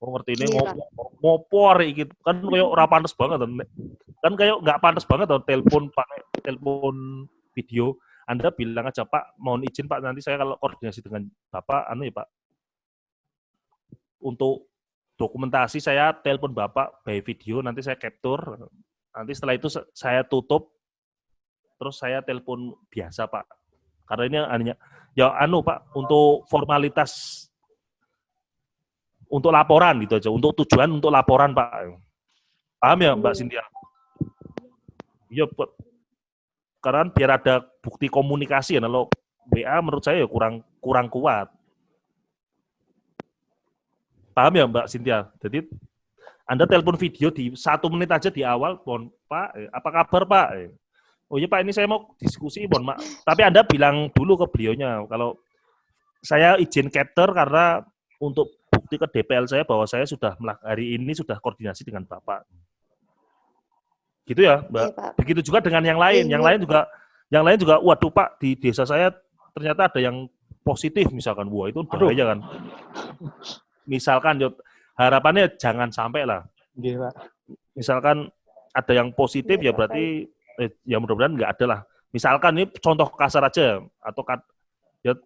Oh ngerti ini ngopor gitu kan kayak ora pantes banget kan kayak nggak pantes banget telepon pakai telepon video. Anda bilang aja, Pak, mohon izin Pak, nanti saya kalau koordinasi dengan Bapak ya Pak, untuk dokumentasi saya telepon Bapak by video, nanti saya capture, nanti setelah itu saya tutup, terus saya telepon biasa Pak, karena ini hanya ya Pak, untuk formalitas, untuk laporan gitu aja, untuk tujuan untuk laporan Pak. Paham ya Mbak Cynthia? Iya, karena biar ada bukti komunikasi ya, kalau WA menurut saya ya kurang kuat. Paham ya Mbak Cynthia? Jadi Anda telepon video di 1 menit aja di awal, mohon Pak, apa kabar Pak? Oh iya Pak, ini saya mau diskusi, mohon maaf. Tapi Anda bilang dulu ke beliaunya, kalau saya izin capture karena untuk bukti ke DPL saya bahwa saya sudah hari ini sudah koordinasi dengan Bapak. Gitu ya, Mbak. Iya, begitu juga dengan yang lain. Yang lain juga, waduh Pak, di desa saya ternyata ada yang positif misalkan. Wah, itu bahaya kan. Misalkan harapannya jangan sampai lah. Iya, Pak. Misalkan ada yang positif ya berarti ya mudah-mudahan nggak ada lah. Misalkan ini contoh kasar aja atau ya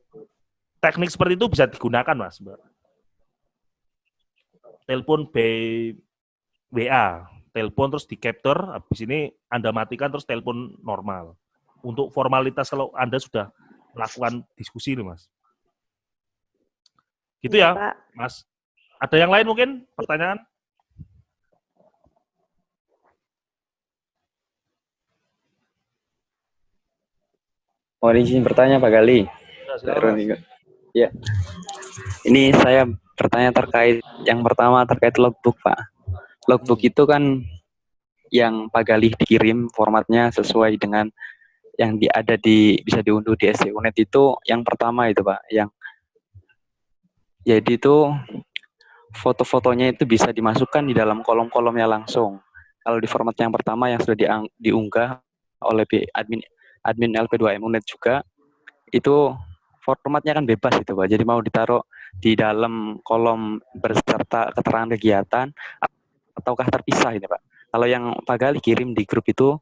teknik seperti itu bisa digunakan, Mas, Mbak. Telepon WA, telepon terus di capture, habis ini Anda matikan terus telepon normal. Untuk formalitas kalau Anda sudah melakukan diskusi nih, Mas. Gitu ya, Pak. Mas. Ada yang lain mungkin pertanyaan? Mohon izin bertanya Pak Gali. Ya. Ini saya bertanya terkait yang pertama terkait logbook Pak. Logbook itu kan yang Pak Gali dikirim formatnya sesuai dengan yang bisa diunduh di SC-Unet itu yang pertama itu Pak. Yang jadi itu foto-fotonya itu bisa dimasukkan di dalam kolom-kolomnya langsung. Kalau di format yang pertama yang sudah diunggah oleh admin LP2M Unet juga, itu formatnya kan bebas itu Pak. Jadi mau ditaruh di dalam kolom berserta keterangan kegiatan ataukah terpisah gitu Pak. Kalau yang Pak Gali kirim di grup itu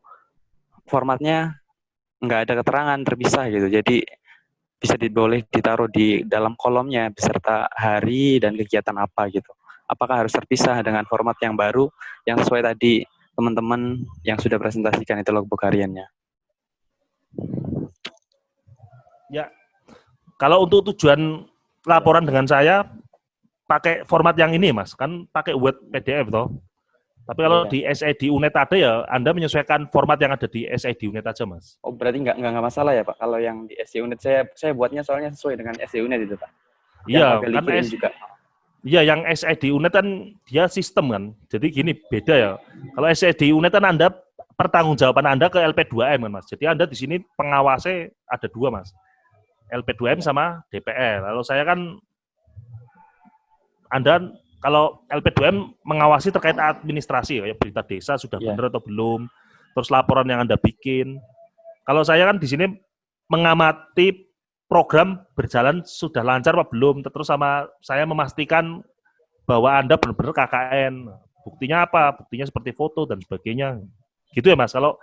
formatnya nggak ada keterangan terpisah gitu. Jadi bisa boleh ditaruh di dalam kolomnya beserta hari dan kegiatan apa gitu. Apakah harus terpisah dengan format yang baru yang sesuai tadi teman-teman yang sudah presentasikan itu logbook hariannya? Ya, kalau untuk tujuan laporan dengan saya pakai format yang ini Mas, kan pakai Word PDF toh. Tapi kalau di SID Unet ada ya, Anda menyesuaikan format yang ada di SID Unet aja Mas. Oh berarti nggak masalah ya Pak, kalau yang di SC Unet saya buatnya soalnya sesuai dengan SC Unet itu Pak. Iya, kan juga. Iya, yang SID Unet kan dia sistem kan, jadi gini beda ya. Kalau SID Unet kan Anda pertanggungjawaban Anda ke LP2M kan Mas. Jadi Anda di sini pengawasnya ada 2 Mas. LP2M sama DPR. Lalu saya kan Anda kalau LP2M mengawasi terkait administrasi ya, berita desa sudah benar atau belum, terus laporan yang Anda bikin. Kalau saya kan di sini mengamati program berjalan sudah lancar apa belum, terus sama saya memastikan bahwa Anda benar-benar KKN. Buktinya apa? Buktinya seperti foto dan sebagainya. Gitu ya Mas. Kalau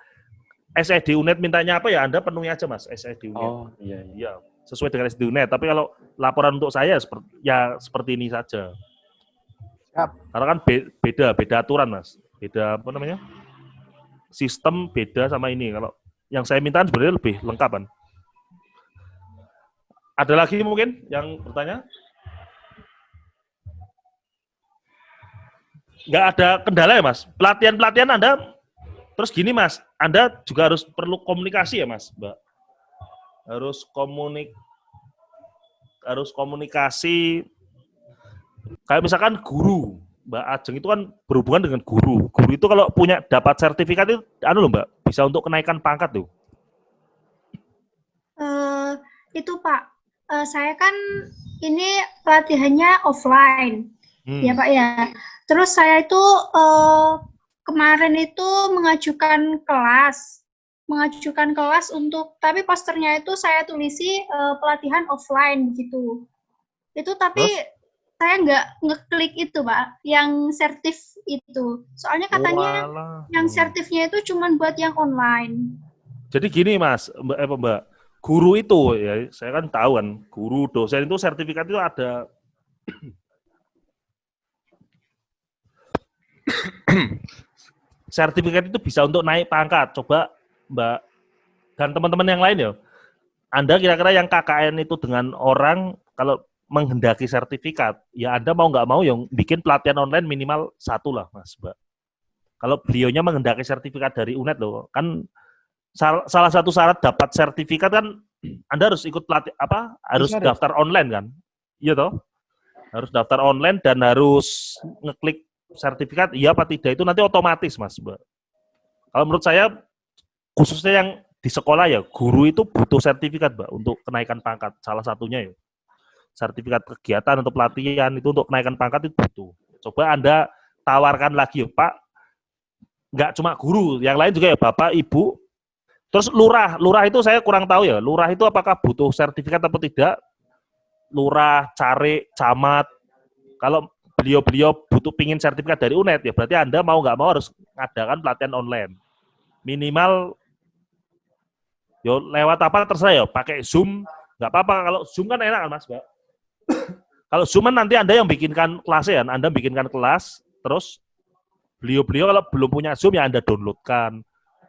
SID Unet mintanya apa ya Anda penuhi aja Mas SID Unet. Oh iya. Iya, sesuai dengan SID Unet. Tapi kalau laporan untuk saya seperti ini saja. Karena kan beda aturan Mas. Beda apa namanya? Sistem beda sama ini. Kalau yang saya minta sebenarnya lebih lengkap kan. Ada lagi mungkin yang bertanya? Nggak ada kendala ya Mas? Pelatihan Anda, terus gini Mas, Anda juga harus perlu komunikasi ya Mas, Mbak? Harus komunikasi, kayak misalkan guru, Mbak Ajeng itu kan berhubungan dengan guru. Guru itu kalau dapat sertifikat itu, Mbak, bisa untuk kenaikan pangkat tuh? Itu Pak, saya kan ini pelatihannya offline, ya Pak ya. Terus saya itu kemarin itu mengajukan kelas untuk, tapi posternya itu saya tulisi pelatihan offline gitu. Itu tapi saya nggak ngeklik itu Pak, yang sertif itu. Soalnya katanya yang sertifnya itu cuma buat yang online. Jadi gini Mas, Mbak, guru itu ya, saya kan tahu kan, guru dosen itu sertifikat itu ada sertifikat itu bisa untuk naik pangkat. Coba Mbak dan teman-teman yang lain ya, Anda kira-kira yang KKN itu dengan orang kalau menghendaki sertifikat, ya Anda mau nggak mau yang bikin pelatihan online minimal 1 lah Mas Mbak. Kalau beliaunya menghendaki sertifikat dari UNED loh, kan salah satu syarat dapat sertifikat kan Anda harus ikut harus daftar online kan? Iya toh? Harus daftar online dan harus ngeklik sertifikat iya apa tidak itu nanti otomatis Mas Mbak. Kalau menurut saya khususnya yang di sekolah ya, guru itu butuh sertifikat Mbak untuk kenaikan pangkat. Salah satunya ya. Sertifikat kegiatan untuk pelatihan itu untuk kenaikan pangkat itu butuh. Coba Anda tawarkan lagi ya Pak. Nggak cuma guru, yang lain juga ya Bapak, Ibu. Terus lurah itu saya kurang tahu ya. Lurah itu apakah butuh sertifikat atau tidak? Lurah, carik, camat. Kalau beliau pingin sertifikat dari UNED ya berarti Anda mau nggak mau harus ngadakan pelatihan online. Minimal yo lewat apa terserah ya, pakai Zoom nggak apa-apa. Kalau Zoom kan enak kan Mas Mbak. Kalau Zoom nanti Anda yang bikinkan kelasnya, Anda bikinkan kelas, terus beliau kalau belum punya Zoom ya Anda downloadkan.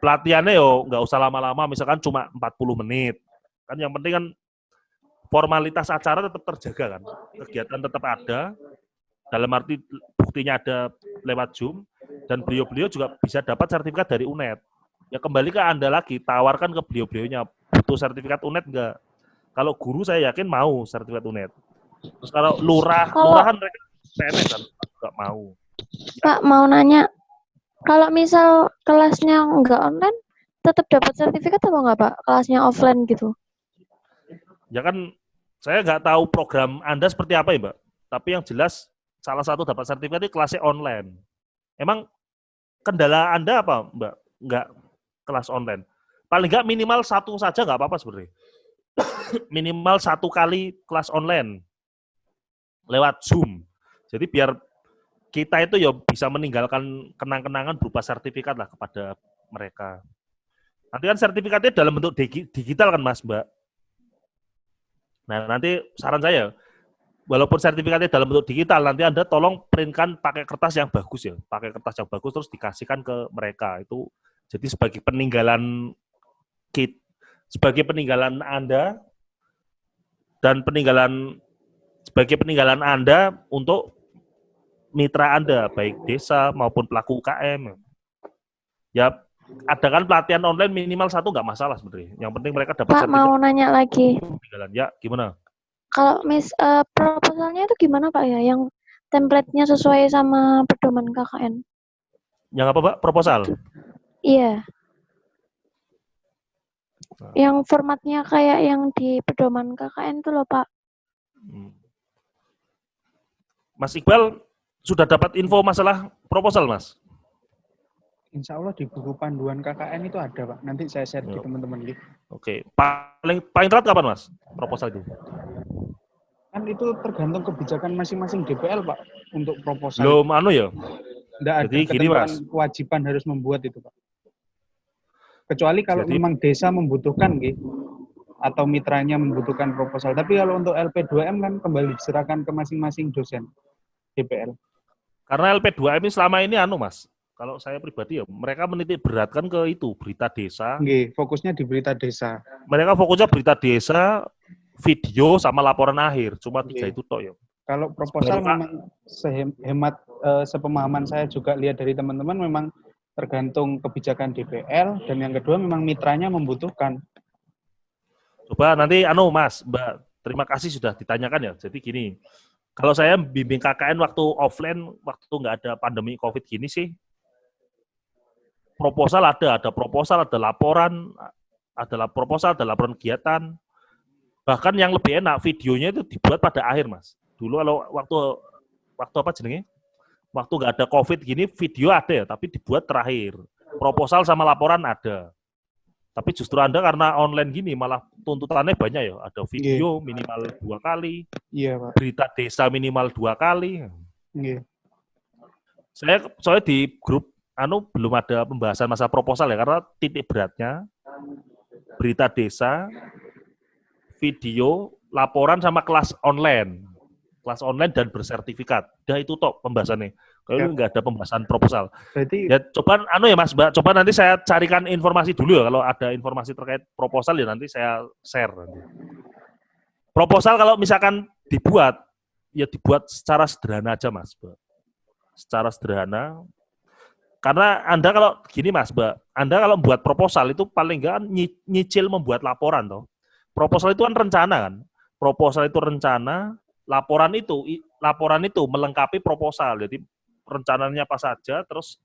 Pelatihannya yo nggak usah lama-lama, misalkan cuma 40 menit. Kan yang penting kan formalitas acara tetap terjaga kan. Kegiatan tetap ada, dalam arti buktinya ada lewat Zoom, dan beliau juga bisa dapat sertifikat dari UNED. Ya kembali ke Anda lagi, tawarkan ke beliau-beliaunya, butuh sertifikat UNED nggak? Kalau guru saya yakin mau sertifikat UNED. Terus kalau lurahan mereka PNS kan nggak mau. Pak, mau nanya, kalau misal kelasnya nggak online, tetap dapat sertifikat apa nggak Pak? Kelasnya offline gitu? Ya kan, saya nggak tahu program Anda seperti apa ya Mbak. Tapi yang jelas, salah satu dapat sertifikat itu kelasnya online. Emang kendala Anda apa Mbak? Nggak kelas online? Paling nggak minimal 1 saja nggak apa-apa sebenarnya. Minimal 1 kali kelas online. Lewat Zoom. Jadi biar kita itu ya bisa meninggalkan kenang-kenangan berupa sertifikat lah kepada mereka. Nanti kan sertifikatnya dalam bentuk digital kan Mas Mbak. Nah nanti saran saya, walaupun sertifikatnya dalam bentuk digital, nanti Anda tolong printkan pakai kertas yang bagus ya. Pakai kertas yang bagus terus dikasihkan ke mereka. Itu jadi sebagai peninggalan sebagai peninggalan Anda dan sebagai peninggalan Anda untuk mitra Anda, baik desa maupun pelaku UKM. Ya, adakan pelatihan online minimal 1 nggak masalah sebenarnya. Yang penting mereka dapat Pak, sertifikat. mau nanya lagi. Ya, gimana? Kalau proposalnya itu gimana Pak ya? Yang template-nya sesuai sama pedoman KKN? Yang apa Pak? Proposal? Iya. Yang formatnya kayak yang di pedoman KKN itu loh Pak. Mas Iqbal sudah dapat info masalah proposal, Mas? Insya Allah di buku panduan KKN itu ada, Pak. Nanti saya share di teman-teman. Oke. Paling telat kapan, Mas, proposal itu? Kan itu tergantung kebijakan masing-masing DPL, Pak, untuk proposal. Belum ya? Tidak ada ketentuan kewajiban harus membuat itu, Pak. Kecuali kalau memang desa membutuhkan, atau mitranya membutuhkan proposal. Tapi kalau untuk LP2M kan kembali diserahkan ke masing-masing dosen DPL. Karena LP2M ini selama ini Mas. Kalau saya pribadi ya, mereka menitik beratkan ke itu, berita desa. Fokusnya di berita desa. Mereka fokusnya berita desa, video sama laporan akhir. Cuma 3 itu tok ya. Kalau proposal memang sepemahaman saya juga lihat dari teman-teman memang tergantung kebijakan DPL, dan yang kedua memang mitranya membutuhkan. Coba nanti Mas, Mbak, terima kasih sudah ditanyakan ya. Jadi gini, kalau saya bimbing KKN waktu offline, waktu nggak ada pandemi COVID gini sih, proposal ada proposal, ada laporan, ada laporan kegiatan. Bahkan yang lebih enak videonya itu dibuat pada akhir, Mas. Dulu kalau waktu apa jenenge? Waktu nggak ada COVID gini, video ada ya, tapi dibuat terakhir. Proposal sama laporan ada. Tapi justru Anda karena online gini malah tuntutannya banyak ya. Ada video minimal 2 kali. Iya, Pak. Berita desa minimal 2 kali. Iya. Soalnya di grup belum ada pembahasan masa proposal ya, karena titik beratnya berita desa, video, laporan sama kelas online dan bersertifikat. Dah itu tok pembahasannya. Kalau nggak ada pembahasan proposal. Berarti ya coba ya Mas, Mbak, coba nanti saya carikan informasi dulu ya, kalau ada informasi terkait proposal ya nanti saya share. Proposal kalau misalkan dibuat, ya dibuat secara sederhana aja Mas, Mbak. Secara sederhana. Karena Anda kalau gini Mas, Mbak, Anda kalau membuat proposal itu paling nggak nyicil membuat laporan toh. Proposal itu kan rencana kan. Proposal itu rencana, laporan itu melengkapi proposal. Jadi rencananya apa saja, terus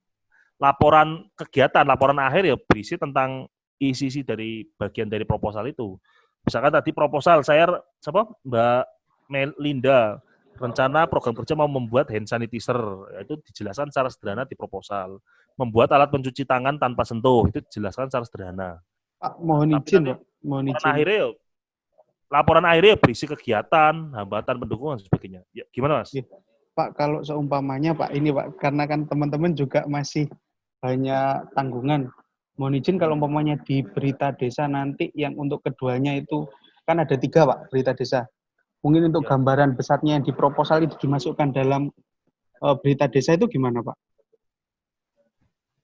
laporan kegiatan, laporan akhir ya berisi tentang isi dari bagian dari proposal itu. Misalkan tadi proposal Mbak Melinda rencana program kerja mau membuat hand sanitizer, itu dijelaskan secara sederhana di proposal. Membuat alat pencuci tangan tanpa sentuh, itu dijelaskan secara sederhana. Pak, mohon izin, Pak. Mohon izin. Laporan akhirnya berisi kegiatan, hambatan, pendukung, dan sebagainya. Ya, gimana Mas? Pak, kalau seumpamanya Pak, ini Pak, karena kan teman-teman juga masih banyak tanggungan. Mohon izin kalau umpamanya di berita desa nanti yang untuk keduanya itu, kan ada 3 Pak, berita desa. Mungkin untuk gambaran besarnya yang di proposal itu dimasukkan dalam berita desa itu gimana Pak?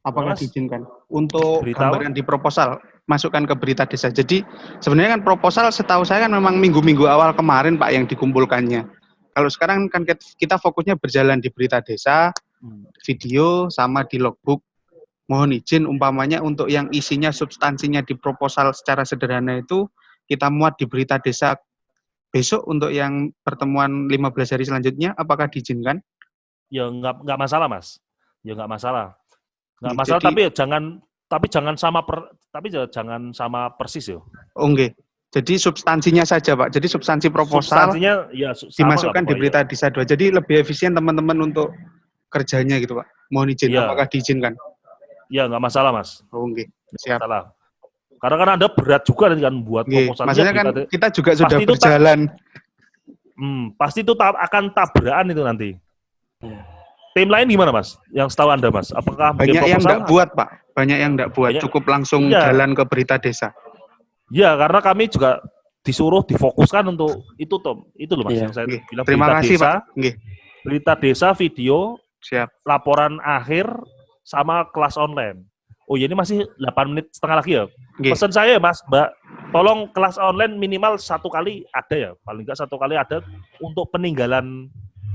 Apakah diizinkan? Untuk gambaran di proposal, masukkan ke berita desa. Jadi sebenarnya kan proposal setahu saya kan memang minggu-minggu awal kemarin Pak yang dikumpulkannya. Kalau sekarang kan kita fokusnya berjalan di berita desa, video, sama di logbook. Mohon izin umpamanya untuk yang isinya, substansinya di proposal secara sederhana itu, kita muat di berita desa besok untuk yang pertemuan 15 hari selanjutnya, apakah diizinkan? Ya nggak masalah Mas. Ya nggak masalah. Nggak masalah, tapi jangan sama persis ya. Oh nggih. Jadi substansinya saja Pak. Jadi substansi proposal dimasukkan di berita desa 2. Jadi lebih efisien teman-teman untuk kerjanya gitu Pak. Mohon izin, apakah diizinkan? Ya nggak masalah Mas. Oh nggih. Siap. Masalah. Karena kan Anda berat juga kan buat proposalnya. Maksudnya kan kita juga sudah berjalan. Pasti itu akan tabrakan itu nanti. Tim lain gimana Mas? Yang setahu Anda Mas? Apakah banyak yang nggak buat Pak? Banyak yang nggak buat. Cukup langsung jalan ke berita desa. Ya, karena kami juga disuruh difokuskan untuk itu Tom. Itu loh Mas yang saya bilang. Terima kasih Pak. Berita desa, video, siap. Laporan akhir sama kelas online. Oh ya, ini masih 8 menit setengah lagi ya. Pesan saya Mas, Mbak, tolong kelas online minimal 1 kali ada ya. Paling nggak 1 kali ada untuk peninggalan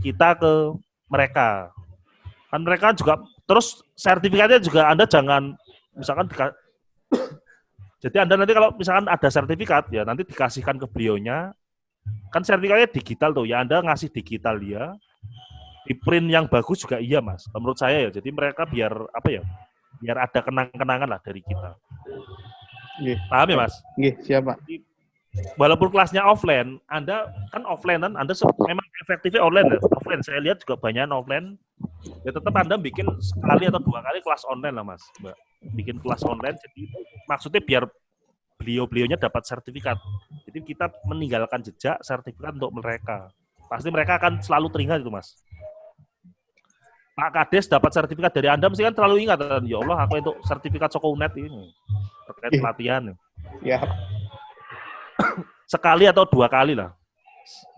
kita ke mereka. Kan mereka juga, terus sertifikatnya juga Anda jangan, misalkan jadi Anda nanti kalau misalkan ada sertifikat, ya nanti dikasihkan ke beliaunya, kan sertifikatnya digital tuh, ya Anda ngasih digital dia, di print yang bagus juga iya Mas, menurut saya ya, jadi mereka biar ada kenang-kenangan lah dari kita. Paham ya Mas? Siap Pak. Walaupun kelasnya offline, Anda kan offline kan, Anda memang efektifnya online ya. Offline, saya lihat juga banyak offline. Ya tetap Anda bikin sekali atau 2 kali kelas online lah Mas, Mbak. Bikin kelas online, jadi maksudnya biar beliau-beliaunya dapat sertifikat. Jadi kita meninggalkan jejak sertifikat untuk mereka. Pasti mereka akan selalu teringat itu Mas. Pak Kades dapat sertifikat dari Anda, mesti kan selalu ingat kan, ya Allah aku untuk sertifikat Sokonet ini terkait pelatihan. Ya. Sekali atau 2 kali lah.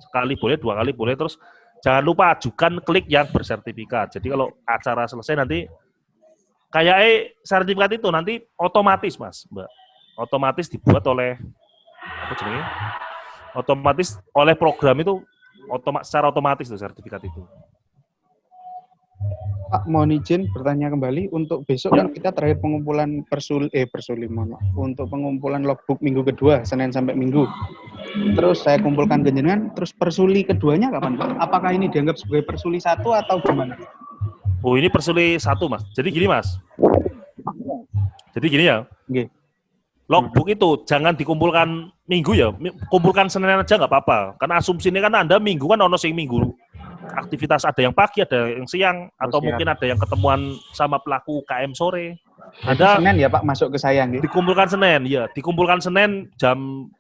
Sekali boleh, 2 kali boleh. Terus jangan lupa ajukan klik yang bersertifikat. Jadi kalau acara selesai nanti kayak sertifikat itu nanti otomatis Mas, Mbak. Otomatis dibuat oleh otomatis oleh program itu secara otomatis tuh sertifikat itu. Pak, mohon izin bertanya kembali, untuk besok kan kita terakhir pengumpulan untuk pengumpulan logbook minggu kedua, Senin sampai Minggu. Terus saya kumpulkan ke jenengan, terus persuli keduanya kapan Pak? Apakah ini dianggap sebagai persuli 1 atau gimana? Oh ini persuli 1 Mas. Jadi gini Mas, Jadi gini ya. Nggih. Logbook itu jangan dikumpulkan minggu ya, kumpulkan Senin aja nggak apa-apa. Karena asumsinya kan Anda minggu kan ono sing minggu aktivitas ada yang pagi, ada yang siang, atau siap. mungkin ada yang ketemuan sama pelaku UKM sore. Jadi Anda Senin ya Pak masuk ke saya nggih. dikumpulkan Senin, ya dikumpulkan Senin jam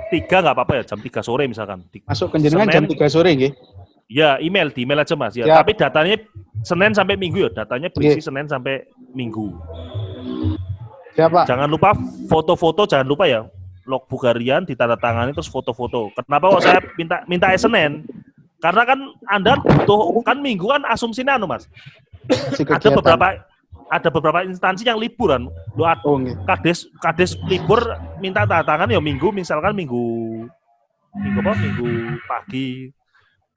3 nggak apa-apa ya, jam 3 sore misalkan. Masuk ke jenengan jam 3 sore nggih. Ya, di email aja Mas. Ya, Siap. tapi datanya Senin sampai Minggu ya, datanya berisi Senin sampai Minggu. Siapa? Jangan lupa foto-foto, jangan lupa ya. Logbook harian ditandatangani terus foto-foto. Kenapa kok saya minta Senin? Karena kan Anda butuh kan Minggu kan asumsinya Mas. Ada beberapa instansi yang liburan. Kades libur minta tanda tangan ya Minggu, misalkan Minggu pagi.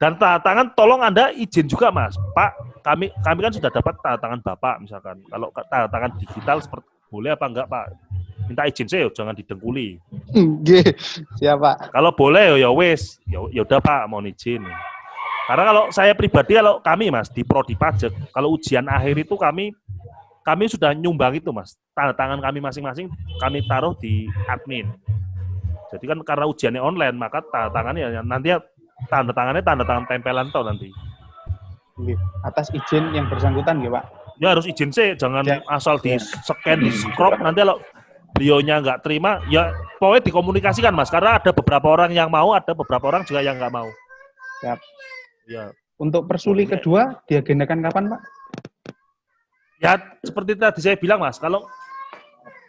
Dan tanda tangan tolong Anda izin juga Mas. Pak, kami kan sudah dapat tanda tangan Bapak misalkan. Kalau tanda tangan digital seperti boleh apa enggak Pak? Minta izin saya, jangan didengkuli. Nggih, siap Pak. Kalau boleh ya wis, ya udah Pak mohon izin. Karena kalau saya pribadi, kalau kami Mas di Prodi Pajak, kalau ujian akhir itu kami sudah nyumbang itu Mas. Tanda tangan kami masing-masing kami taruh di admin. Jadi kan karena ujiannya online, maka tanda tangannya nanti tanda tangan tempelan toh nanti. Nggih. Atas izin yang bersangkutan nggih Pak. Ya harus izin sih, jangan asal di-scan, di-scrop, nanti kalau beliaunya nggak terima, ya pokoknya dikomunikasikan Mas, karena ada beberapa orang yang mau, ada beberapa orang juga yang nggak mau. Siap. Ya. Untuk persuli kedua, diagendakan kapan Pak? Ya, seperti tadi saya bilang Mas, kalau,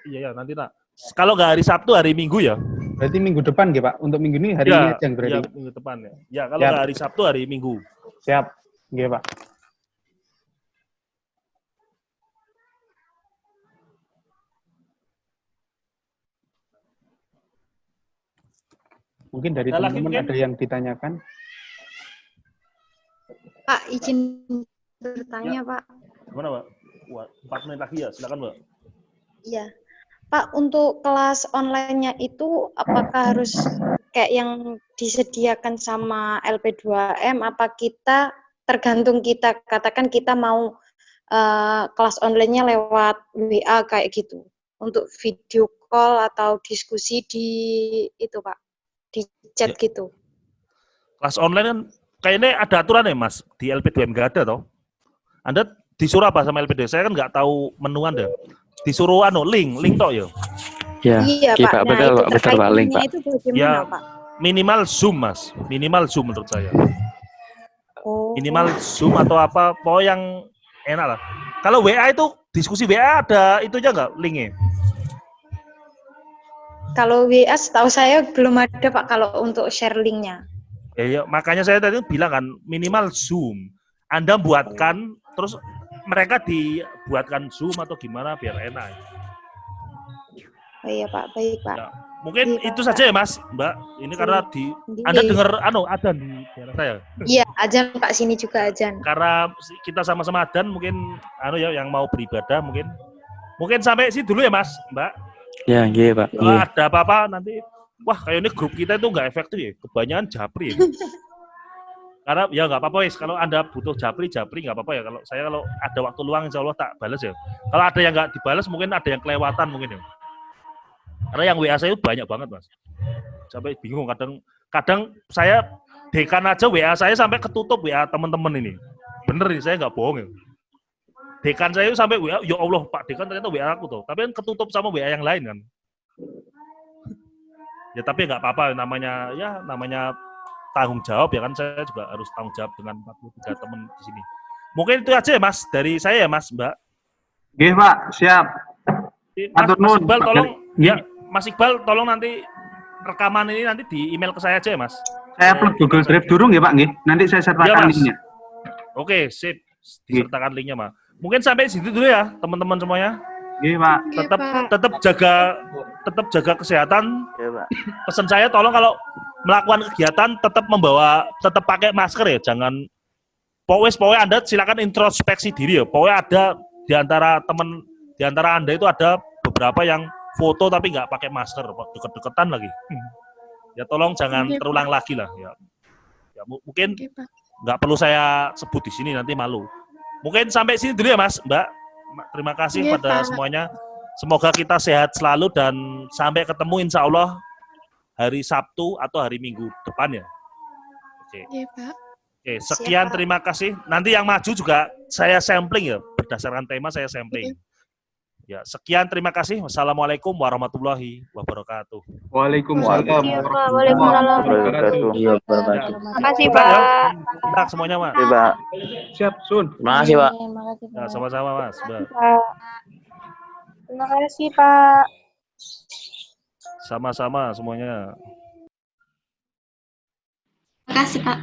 iya nanti nak, kalau nggak hari Sabtu, hari Minggu ya. Berarti minggu depan nggih Pak? Untuk minggu ini hari ini aja berarti? Ya, minggu depan ya. Ya, kalau nggak hari Sabtu, hari Minggu. Siap, nggih Pak. Mungkin dari teman-teman ada yang ditanyakan. Pak, izin bertanya, Pak. Gimana, Pak? 4 menit lagi ya, silakan, Mbak. Iya. Pak, untuk kelas online-nya itu apakah harus kayak yang disediakan sama LP2M, apa kita tergantung kita, katakan kita mau kelas online-nya lewat WA kayak gitu, untuk video call atau diskusi di itu, Pak, di chat gitu. Kelas online kan kayaknya ada aturan ya Mas, di LP2M nggak ada toh? Anda disuruh apa sama LP2M? Saya kan nggak tahu menu Anda. Disuruh link toh ya? Ya, iya Pak, betul Pak, link Pak. Itu bagaimana, ya, Pak? Minimal Zoom Mas, minimal Zoom menurut saya. Oh. Minimal Zoom atau apa, pokoknya yang enak lah. Kalau WA itu, diskusi WA ada itu aja nggak linknya? Kalau WA setahu saya belum ada Pak kalau untuk share linknya. Ya, makanya saya tadi bilang kan minimal Zoom. Anda buatkan, terus mereka dibuatkan Zoom atau gimana biar enak. Oh iya Pak, baik Pak. Ya, mungkin iya, itu saja ya Mas, Mbak. Ini karena Anda dengar adzan di daerah saya. Iya, adzan Pak, sini juga adzan. Karena kita sama-sama adzan, mungkin ya yang mau beribadah mungkin sampai sini dulu ya Mas, Mbak. Ya, iya Pak. Kalau ada apa-apa nanti, wah kayaknya grup kita itu nggak efektif ya, kebanyakan japri ya. Karena ya nggak apa-apa Wis, kalau Anda butuh japri nggak apa-apa ya. Kalau ada waktu luang insya Allah tak balas ya. Kalau ada yang nggak dibalas mungkin ada yang kelewatan mungkin ya. Karena yang WA saya itu banyak banget Mas. Sampai bingung kadang saya dekan aja WA saya sampai ketutup WA teman-teman ini. Bener nih saya nggak bohong ya. Dekan saya itu sampai WA, ya Allah Pak Dekan ternyata WA aku tuh. Tapi kan ketutup sama WA yang lain kan. Ya tapi nggak apa-apa, namanya tanggung jawab ya kan, saya juga harus tanggung jawab dengan 43 teman di sini. Mungkin itu aja ya Mas, dari saya ya Mas, Mbak. Nggih Pak, siap. Mas Iqbal tolong, ya Mas Iqbal tolong nanti rekaman ini nanti di email ke saya aja ya Mas. Saya upload Google Drive dulu nggih Pak nggih. Nanti saya sertakan linknya. Oke, sip. Disertakan linknya Mas. Mungkin sampai situ dulu ya teman-teman semuanya. Nggih Pak. Tetap jaga kesehatan. Pesan saya tolong kalau melakukan kegiatan tetap pakai masker ya, jangan pokoknya Anda silakan introspeksi diri ya. Pokoknya ada di antara Anda itu ada beberapa yang foto tapi nggak pakai masker, deket-deketan lagi. Ya tolong jangan terulang lagi lah ya. Ya mungkin nggak perlu saya sebut di sini nanti malu. Mungkin sampai sini dulu ya Mas, Mbak. Terima kasih Iya, pada Pak. semuanya. Semoga kita sehat selalu dan sampai ketemu insya Allah hari Sabtu atau hari Minggu depan ya. Oke. Iya, Pak. Oke, sekian, terima kasih. Nanti yang maju juga saya sampling ya, berdasarkan tema saya sampling. Ya, sekian, terima kasih. Wassalamualaikum warahmatullahi wabarakatuh. Waalaikumsalam Waalaikumsalam. Iya, Bapak. Terima kasih, Buka ya. Pak. Buka semuanya, Mas. Iya, Pak. Siap, Sun. Terima kasih, Pak. Terima kasih, Ya, Pak. sama-sama, Mas. Mbak. Terima kasih, Pak. Sama-sama semuanya. Terima kasih, Pak.